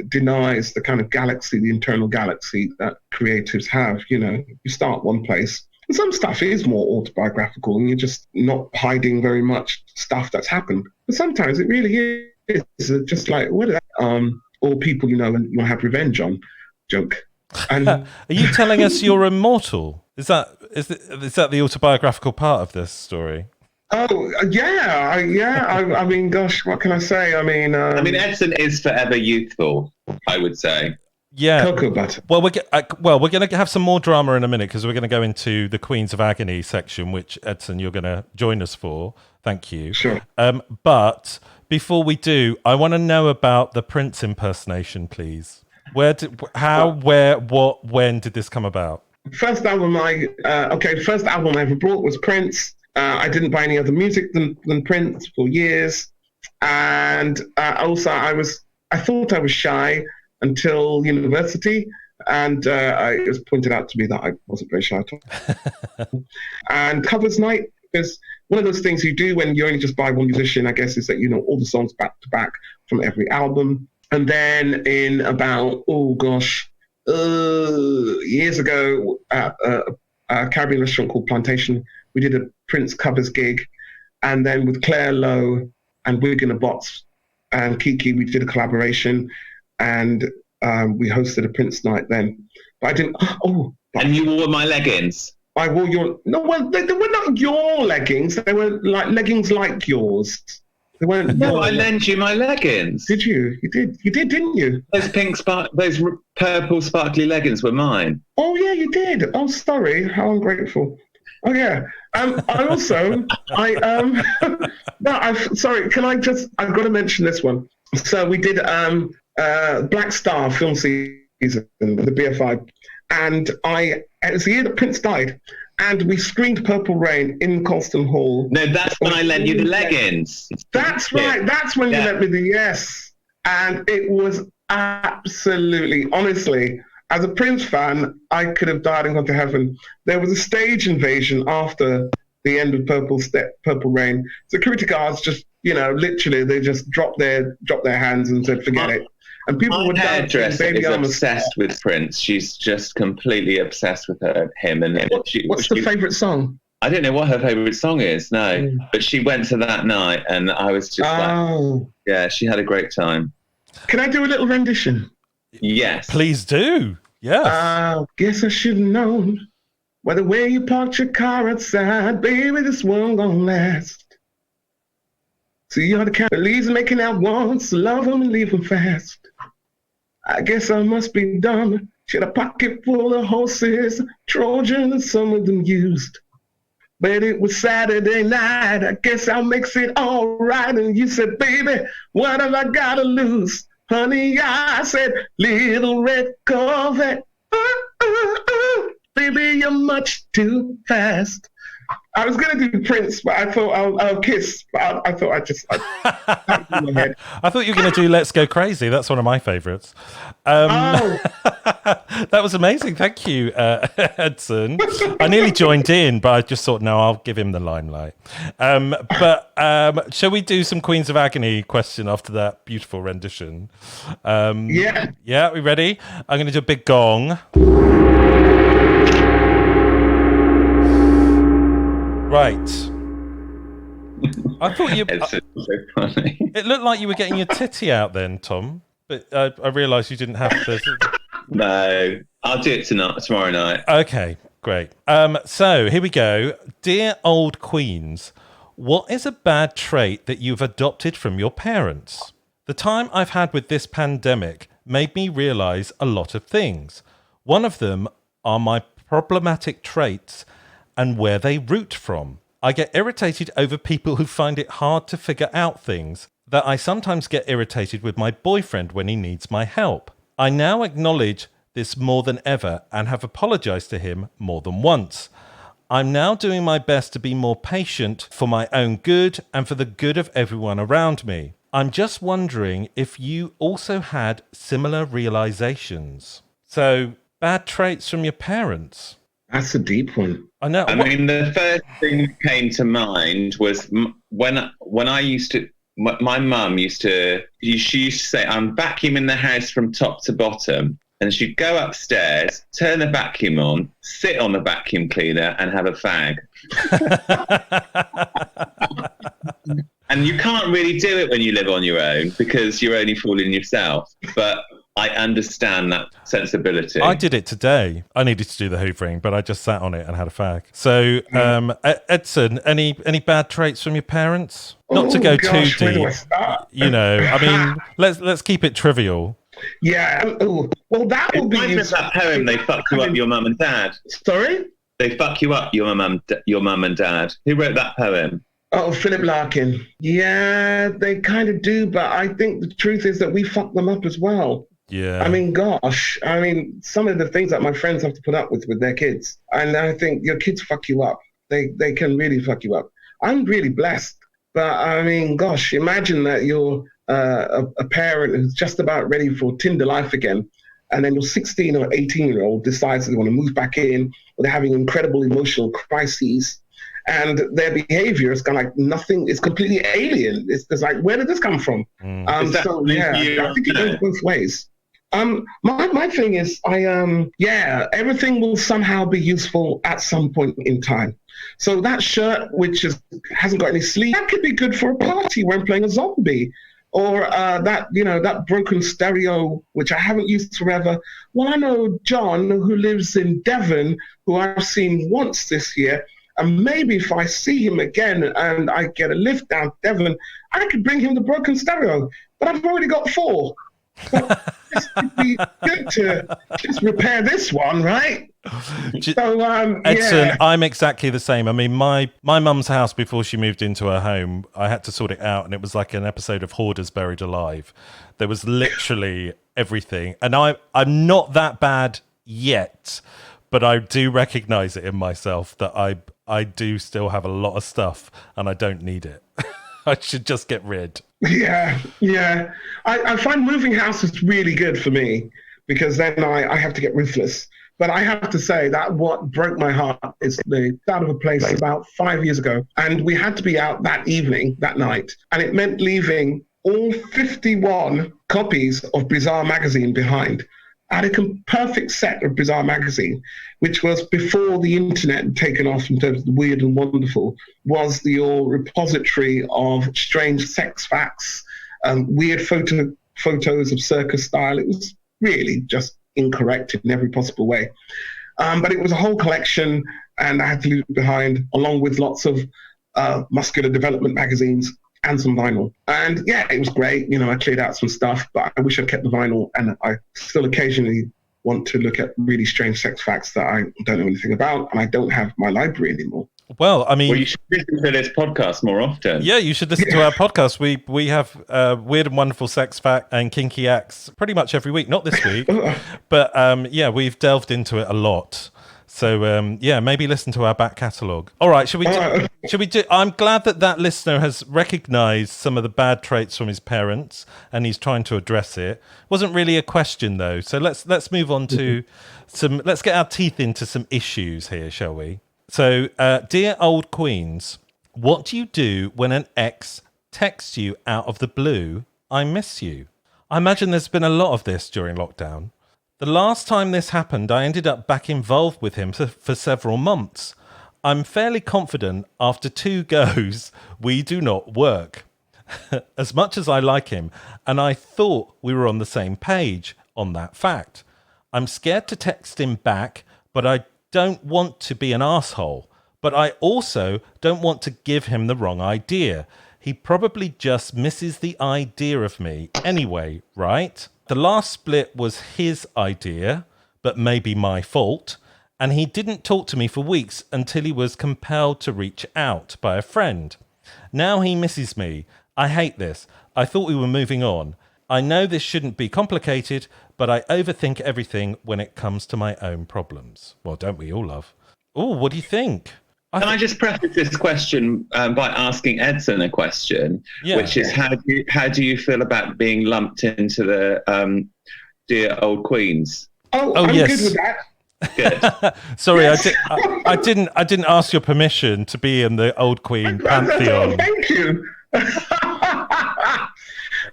denies the kind of galaxy, the internal galaxy that creatives have. You start one place, and some stuff is more autobiographical, and you're just not hiding very much stuff that's happened. But sometimes it really is just like, what is that? Or people and you have revenge on joke. And are you telling us you're immortal? Is that the autobiographical part of this story? Oh, yeah. I mean, gosh, what can I say? I mean, Edson is forever youthful, I would say. Yeah. Cocoa butter. Well, we're going to have some more drama in a minute, because we're going to go into the Queens of Agony section, which, Edson, you're going to join us for. Thank you. Sure. But before we do, I want to know about the Prince impersonation, please. When did this come about? First album I ever bought was Prince. I didn't buy any other music than Prince for years, and also I thought I was shy until university, and it was pointed out to me that I wasn't very shy at all. And covers night is one of those things you do when you only just buy one musician, I guess, is that you know all the songs back to back from every album, and then in about years ago at a Caribbean restaurant called Plantation. We did a Prince covers gig, and then with Claire Lowe and Wig in a Box and Kiki, we did a collaboration, and we hosted a Prince night then. But I didn't. Oh, and you wore my leggings. I wore your. No, well, they were not your leggings. They were like leggings like yours. They weren't. No, I lent you my leggings. Did you? You did, didn't you? Those those purple sparkly leggings were mine. Oh yeah, you did. Oh, sorry. How ungrateful. Oh yeah. I also, no, sorry. Can I just? I've got to mention this one. So we did Black Star film season, the BFI, and it was the year that Prince died, and we screened Purple Rain in Colston Hall. No, that's when I lent you the leggings. That's right. That's when you lent me the yes, and it was absolutely, honestly. As a Prince fan, I could have died and gone to heaven. There was a stage invasion after the end of Purple Rain. Security guards just, literally, they just dropped their hands and said, "Forget it." And people would hairdresser is obsessed with Prince. She's just completely obsessed with him. And what's the favourite song? I don't know what her favourite song is. No, but she went to that night, and I was just yeah, she had a great time. Can I do a little rendition? Yes, please do. Yes. Guess I should have known by the way you parked your car outside, baby, this one gonna last. See, you're the kind that leaves making out once, love them and leave them fast. I guess I must be dumb. She had a pocket full of horses, Trojan, and some of them used. But it was Saturday night, I guess I'll mix it all right. And you said, baby, what have I got to lose? Honey, I said, little red Corvette. Baby, you're much too fast. I was going to do Prince, but I thought I'll Kiss. But I thought I thought you were going to do Let's Go Crazy. That's one of my favourites. That was amazing. Thank you, Edson. I nearly joined in, but I just thought, no, I'll give him the limelight. But shall we do some Queens of Agony question after that beautiful rendition? Yeah. Yeah, we ready? I'm going to do a big gong. Right. I thought you. It's so funny. It looked like you were getting your titty out then, Tom. But I realised you didn't have to. No, I'll do it tomorrow night. Okay, great. So here we go. Dear old queens, what is a bad trait that you've adopted from your parents? The time I've had with this pandemic made me realise a lot of things. One of them are my problematic traits and where they root from. I get irritated over people who find it hard to figure out things, that I sometimes get irritated with my boyfriend when he needs my help. I now acknowledge this more than ever and have apologised to him more than once. I'm now doing my best to be more patient for my own good and for the good of everyone around me. I'm just wondering if you also had similar realisations. So, bad traits from your parents. That's a deep one. I know. I mean, the first thing that came to mind was when I used to. My mum used to. She used to say, "I'm vacuuming the house from top to bottom," and she'd go upstairs, turn the vacuum on, sit on the vacuum cleaner, and have a fag. And you can't really do it when you live on your own because you're only fooling yourself. But I understand that sensibility. I did it today. I needed to do the hoovering, but I just sat on it and had a fag. So, Edson, any bad traits from your parents? Not to go too deep. Where do I start? I mean, let's keep it trivial. Yeah. Well, that will be. Reminds me of that poem. They fuck you up, your mum and dad. Sorry. They fuck you up, your mum and dad. Who wrote that poem? Oh, Philip Larkin. Yeah, they kind of do, but I think the truth is that we fuck them up as well. Yeah. I mean, gosh. I mean, some of the things that my friends have to put up with their kids. And I think your kids fuck you up. They can really fuck you up. I'm really blessed. But I mean, gosh, imagine that you're a parent who's just about ready for Tinder life again. And then your 16 or 18-year-old decides they want to move back in, or they're having incredible emotional crises. And their behavior is kind of like nothing, it's completely alien. It's just like, where did this come from? I think it goes both ways. My thing is, everything will somehow be useful at some point in time. So that shirt, which hasn't got any sleeves, that could be good for a party when playing a zombie. Or that broken stereo, which I haven't used forever. Well, I know John, who lives in Devon, who I've seen once this year, and maybe if I see him again and I get a lift down to Devon, I could bring him the broken stereo. But I've already got 4. So it would be good to just repair this one, right? So, Edson, I'm exactly the same. I mean, my mum's house, before she moved into her home, I had to sort it out, and it was like an episode of Hoarders Buried Alive. There was literally everything. And I'm not that bad yet, but I do recognize it in myself that I do still have a lot of stuff, and I don't need it. I should just get rid. Yeah. I find moving house is really good for me, because then I have to get ruthless. But I have to say that what broke my heart is out of a place about 5 years ago. And we had to be out that night. And it meant leaving all 51 copies of Bizarre Magazine behind. I had a perfect set of Bizarre Magazine, which was before the internet had taken off in terms of the weird and wonderful, was your repository of strange sex facts, weird photos of circus style. It was really just incorrect in every possible way. But it was a whole collection, and I had to leave it behind, along with lots of muscular development magazines and some vinyl. And yeah, it was great. I cleared out some stuff, but I wish I'd kept the vinyl, and I still occasionally want to look at really strange sex facts that I don't know anything about, and I don't have my library anymore. Well, I mean, you should listen to this podcast more often. Yeah, you should listen to our podcast. We have Weird and Wonderful Sex Fact and Kinky Acts pretty much every week. Not this week, but we've delved into it a lot. So maybe listen to our back catalogue. All right, should we do? I'm glad that listener has recognised some of the bad traits from his parents, and he's trying to address it. Wasn't really a question though, so let's move on to some. Let's get our teeth into some issues here, shall we? So, dear old queens, what do you do when an ex texts you out of the blue, "I miss you"? I imagine there's been a lot of this during lockdown. The last time this happened, I ended up back involved with him for several months. I'm fairly confident after 2 goes, we do not work. As much as I like him, and I thought we were on the same page on that fact. I'm scared to text him back, but I don't want to be an asshole, but I also don't want to give him the wrong idea. He probably just misses the idea of me anyway, right? The last split was his idea, but maybe my fault, and he didn't talk to me for weeks until he was compelled to reach out by a friend. Now he misses me. I hate this. I thought we were moving on. I know this shouldn't be complicated, but I overthink everything when it comes to my own problems. Well, don't we all, love? Oh, what do you think? Can I just preface this question by asking Edson a question, which is how do you feel about being lumped into the dear old queens? I'm yes. good with that. Good. Sorry, yes. I didn't ask your permission to be in the old queen pantheon. Thank you.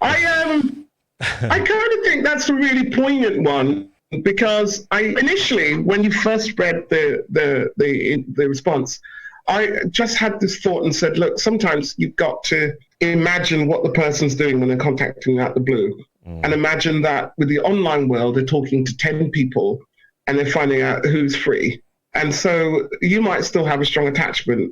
I kind of think that's a really poignant one, because initially, when you first read the response, I just had this thought and said, look, sometimes you've got to imagine what the person's doing when they're contacting you out the blue, and imagine that with the online world, they're talking to 10 people and they're finding out who's free. And so you might still have a strong attachment,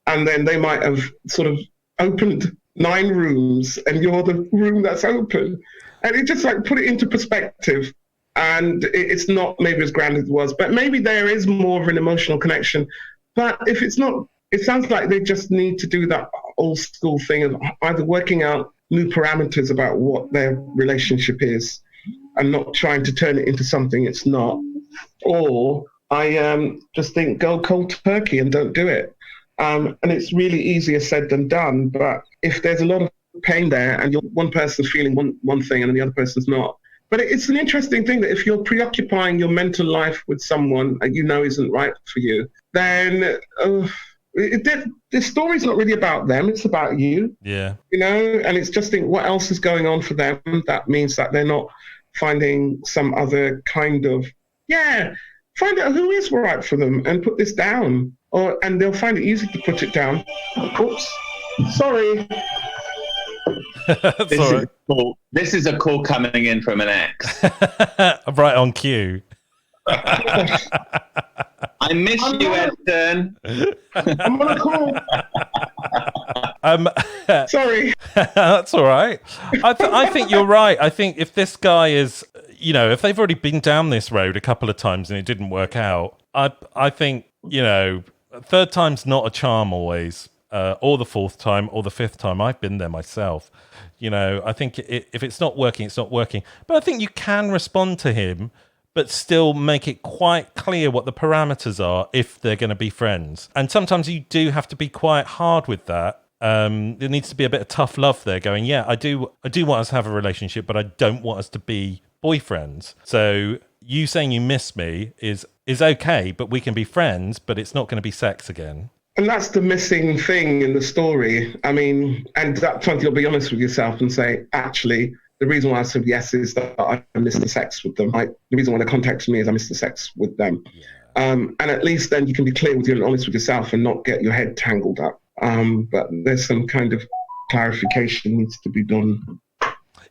and then they might have sort of opened 9 rooms and you're the room that's open. And it just put it into perspective. And it's not maybe as grand as it was, but maybe there is more of an emotional connection. But if it's not, it sounds like they just need to do that old school thing of either working out new parameters about what their relationship is and not trying to turn it into something it's not. Or I just think go cold turkey and don't do it. And it's really easier said than done. But if there's a lot of pain there and one person's feeling one thing and the other person's not. But it's an interesting thing that if you're preoccupying your mental life with someone that isn't right for you, then the story's not really about them. It's about you. Yeah. And it's just think what else is going on for them. That means that they're not finding some other kind of, find out who is right for them and put this down. And they'll find it easy to put it down. Oops, sorry. This is a call coming in from an ex. Right on cue. I miss you, Edson. I'm on a call. Sorry. That's all right. I think you're right. I think if this guy is, if they've already been down this road a couple of times and it didn't work out, I think, third time's not a charm always, or the fourth time or the fifth time. I've been there myself. I think if it's not working, it's not working. But I think you can respond to him, but still make it quite clear what the parameters are if they're going to be friends. And sometimes you do have to be quite hard with that. There needs to be a bit of tough love there going, I do want us to have a relationship, but I don't want us to be boyfriends. So you saying you miss me is okay, but we can be friends, but it's not going to be sex again. And that's the missing thing in the story. I mean, and that's when you'll be honest with yourself and say, actually, the reason why I said yes is that I miss the sex with them. The reason why they contacted me is I miss the sex with them. Yeah. And at least then you can be clear with you and honest with yourself and not get your head tangled up. But there's some kind of clarification needs to be done.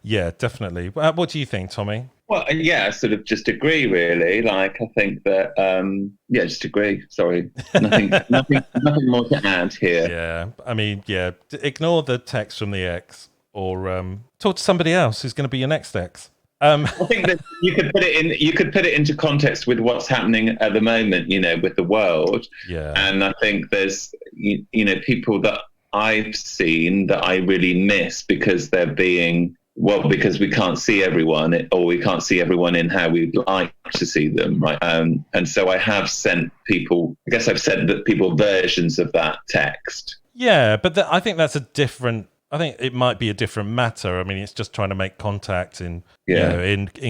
Yeah, definitely. What do you think, Tommy? Well, I sort of just agree, really. I think that, just agree. Sorry. Nothing more to add here. Yeah, I mean, ignore the text from the ex or talk to somebody else who's going to be your next ex. I think that you could put it into context with what's happening at the moment, with the world. Yeah. And I think there's, people that I've seen that I really miss because they're being, because we can't see everyone, or we can't see everyone in how we'd like to see them, right? And so I have sent people, I guess I've sent people versions of that text. Yeah, but I think that's I think it might be a different matter. I mean, it's just trying to make contact in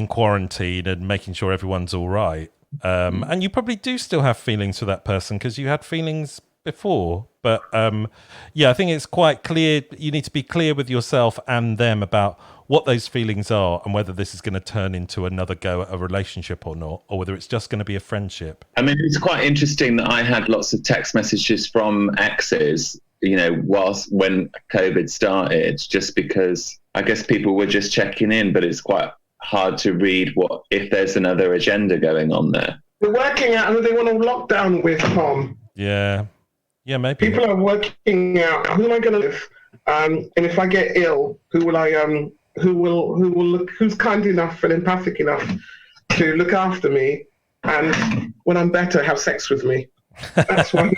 quarantine and making sure everyone's all right. And you probably do still have feelings for that person because you had feelings before. But I think it's quite clear. You need to be clear with yourself and them about what those feelings are and whether this is going to turn into another go at a relationship or not, or whether it's just going to be a friendship. I mean, it's quite interesting that I had lots of text messages from exes, when COVID started, just because I guess people were just checking in, but it's quite hard to read if there's another agenda going on there. They're working out who they want to lock down with, Tom. Yeah, maybe. People are working out who am I going to live, and if I get ill, who will I who's kind enough and empathic enough to look after me, and when I'm better, have sex with me. That's what.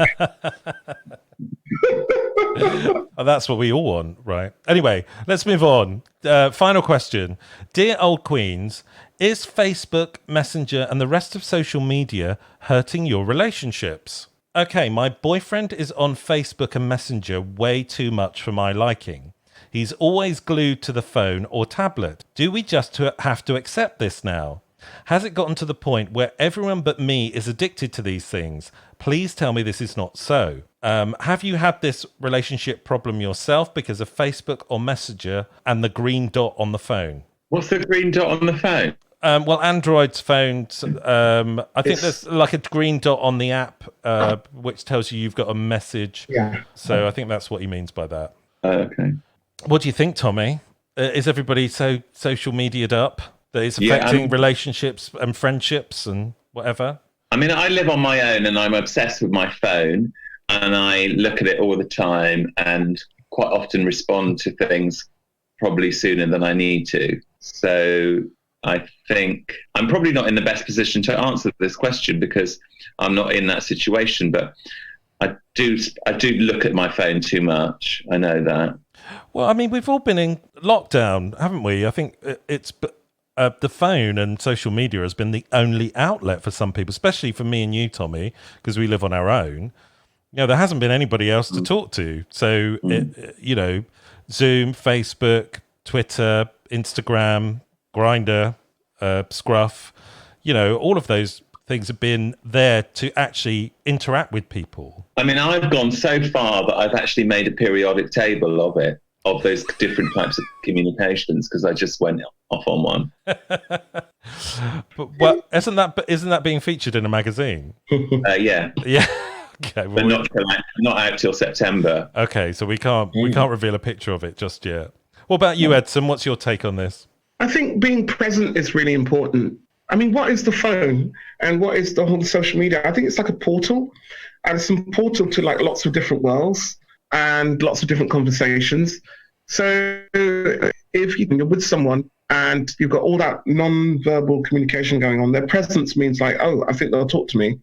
That's what we all want, right? Anyway, let's move on. Final question. Dear Old Queens, is Facebook, Messenger, and the rest of social media hurting your relationships? Okay, my boyfriend is on Facebook and Messenger way too much for my liking. He's always glued to the phone or tablet. Do we just have to accept this now? Has it gotten to the point where everyone but me is addicted to these things? Please tell me this is not so. Have you had this relationship problem yourself because of Facebook or Messenger and the green dot on the phone? What's the green dot on the phone? Well, Android's phones, I think there's like a green dot on the app, which tells you you've got a message. Yeah. So I think that's what he means by that. Okay. What do you think, Tommy? Is everybody so social media'd up that it's affecting relationships and friendships and whatever? I mean, I live on my own and I'm obsessed with my phone and I look at it all the time and quite often respond to things probably sooner than I need to. So I think I'm probably not in the best position to answer this question because I'm not in that situation, but I do look at my phone too much. I know that. Well, I mean, we've all been in lockdown, haven't we? I think it's the phone and social media has been the only outlet for some people, especially for me and you, Tommy, because we live on our own. There hasn't been anybody else to talk to. So, Zoom, Facebook, Twitter, Instagram, Grindr, Scruff, all of those things have been there to actually interact with people. I mean, I've gone so far that I've actually made a periodic table of it. of those different types of communications because I just went off on one. But isn't that being featured in a magazine? Yeah. Yeah. Okay, well, but not out till September. Okay, so we can't reveal a picture of it just yet. What about you, Edson? What's your take on this? I think being present is really important. I mean, what is the phone and what is the whole social media? I think it's like a portal, and it's a portal to like lots of different worlds and lots of different conversations. So if you're with someone and you've got all that non-verbal communication going on, their presence means like, oh, I think they'll talk to me.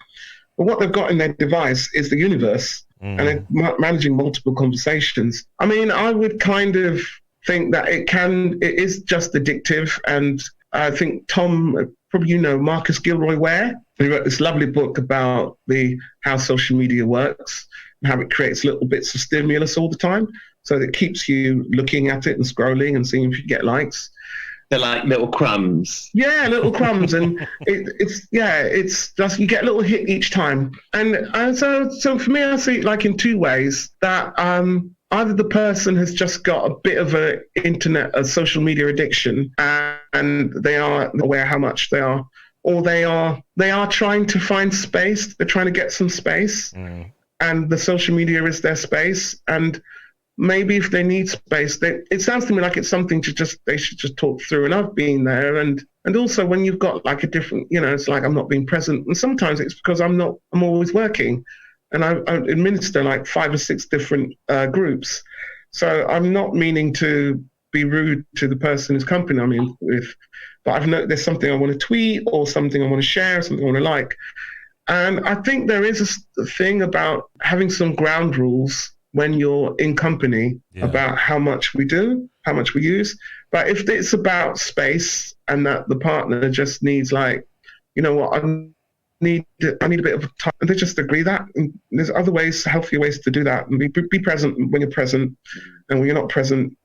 But what they've got in their device is the universe, and they're managing multiple conversations. I mean, I would kind of think that it is just addictive. And I think Tom, probably you know Marcus Gilroy Ware. He wrote this lovely book about how social media works and how it creates little bits of stimulus all the time. So that it keeps you looking at it and scrolling and seeing if you get likes. They're like little crumbs. Yeah, little crumbs, and it's just you get a little hit each time. And so for me, I see it like in two ways. That either the person has just got a bit of a social media addiction, and they are aware how much they are, or they are trying to find space. They're trying to get some space, and the social media is their space. And maybe if they need space, it sounds to me like it's something they should just talk through. And I've been there, and also when you've got like a different, it's like I'm not being present, and sometimes it's because I'm always working, and I administer like 5 or 6 different groups, so I'm not meaning to be rude to the person whose company I'm in with, but I've noticed there's something I want to tweet or something I want to share, or something I want to like, and I think there is a thing about having some ground rules when you're in company about how much we do, how much we use. But if it's about space and that the partner just needs like, you know what, I need a bit of time, and they just agree that. And there's other ways, healthier ways to do that. And be present when you're present, and when you're not present,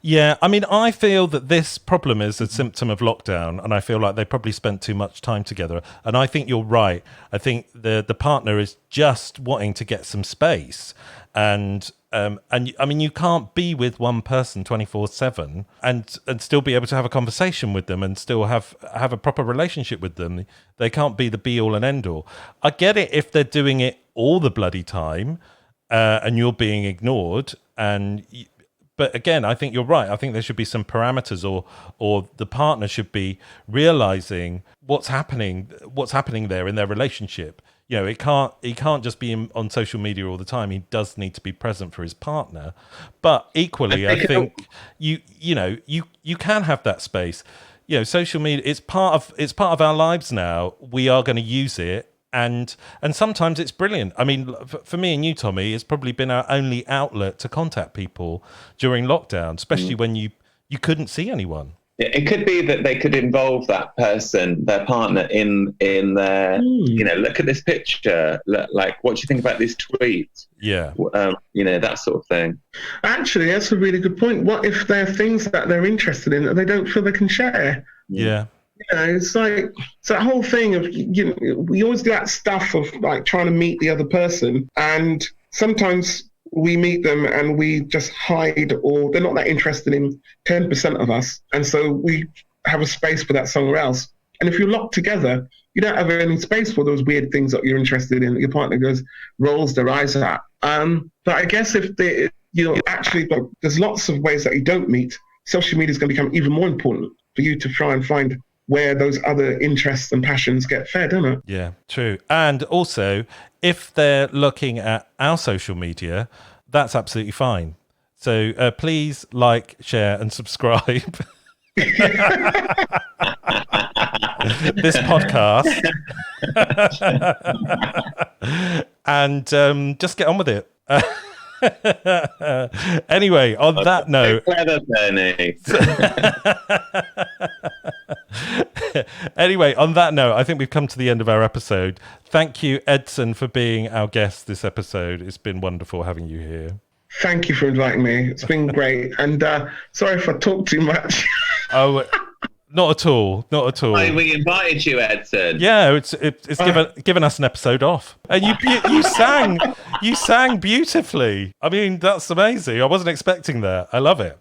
Yeah, I mean, I feel that this problem is a symptom of lockdown, and I feel like they probably spent too much time together. And I think you're right. I think the partner is just wanting to get some space, and I mean, you can't be with one person 24/7 and still be able to have a conversation with them and still have a proper relationship with them. They can't be the be all and end all. I get it if they're doing it all the bloody time, and you're being ignored But again, I think you're right. I think there should be some parameters, or the partner should be realizing what's happening there in their relationship. He can't just be on social media all the time. He does need to be present for his partner. But equally, I think you can have that space. Social media, it's part of our lives now. We are going to use it. And sometimes it's brilliant. I mean, for me and you, Tommy, it's probably been our only outlet to contact people during lockdown, especially when you couldn't see anyone. It could be that they could involve that person, their partner, in their, look at this picture. Like, what do you think about this tweet? Yeah. That sort of thing. Actually, that's a really good point. What if there are things that they're interested in that they don't feel they can share? Yeah. It's like it's that whole thing of we always do that stuff of like trying to meet the other person, and sometimes we meet them and we just hide, or they're not that interested in 10% of us, and so we have a space for that somewhere else. And if you're locked together, you don't have any space for those weird things that you're interested in, that your partner rolls their eyes at. But I guess if actually, there's lots of ways that you don't meet. Social media is going to become even more important for you to try and find where those other interests and passions get fed, isn't it? Yeah, true. And also, if they're looking at our social media, that's absolutely fine. So please like, share, and subscribe. This podcast. And just get on with it. Anyway, on that note, I think we've come to the end of our episode. Thank you, Edson, for being our guest this episode. It's been wonderful having you here. Thank you for inviting me. It's been great. And sorry if I talk too much. Oh, Not at all. Not at all. We invited you, Edson. Yeah, it's given us an episode off, and you sang beautifully. I mean, that's amazing. I wasn't expecting that. I love it.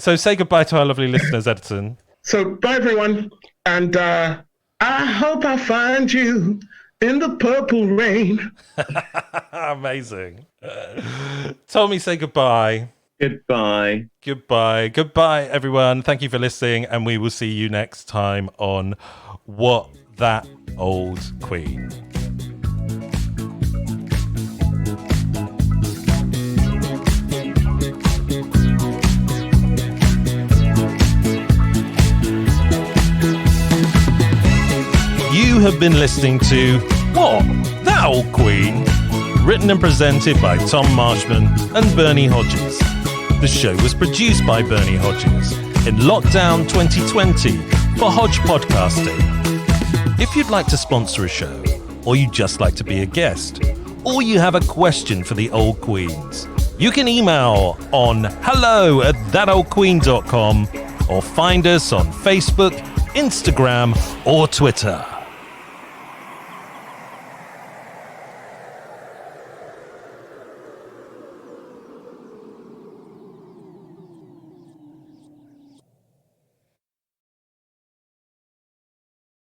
So say goodbye to our lovely listeners, Edson. So bye everyone, and I hope I find you in the purple rain. Amazing. Tommy, say goodbye. Goodbye. Goodbye, everyone. Thank you for listening, and we will see you next time on What That Old Queen. You have been listening to What That Old Queen, written and presented by Tom Marshman and Bernie Hodges. The show was produced by Bernie Hodges in lockdown 2020 for Hodge Podcasting. If you'd like to sponsor a show, or you'd just like to be a guest, or you have a question for the Old Queens, you can email on hello@thatoldqueen.com or find us on Facebook, Instagram, or Twitter.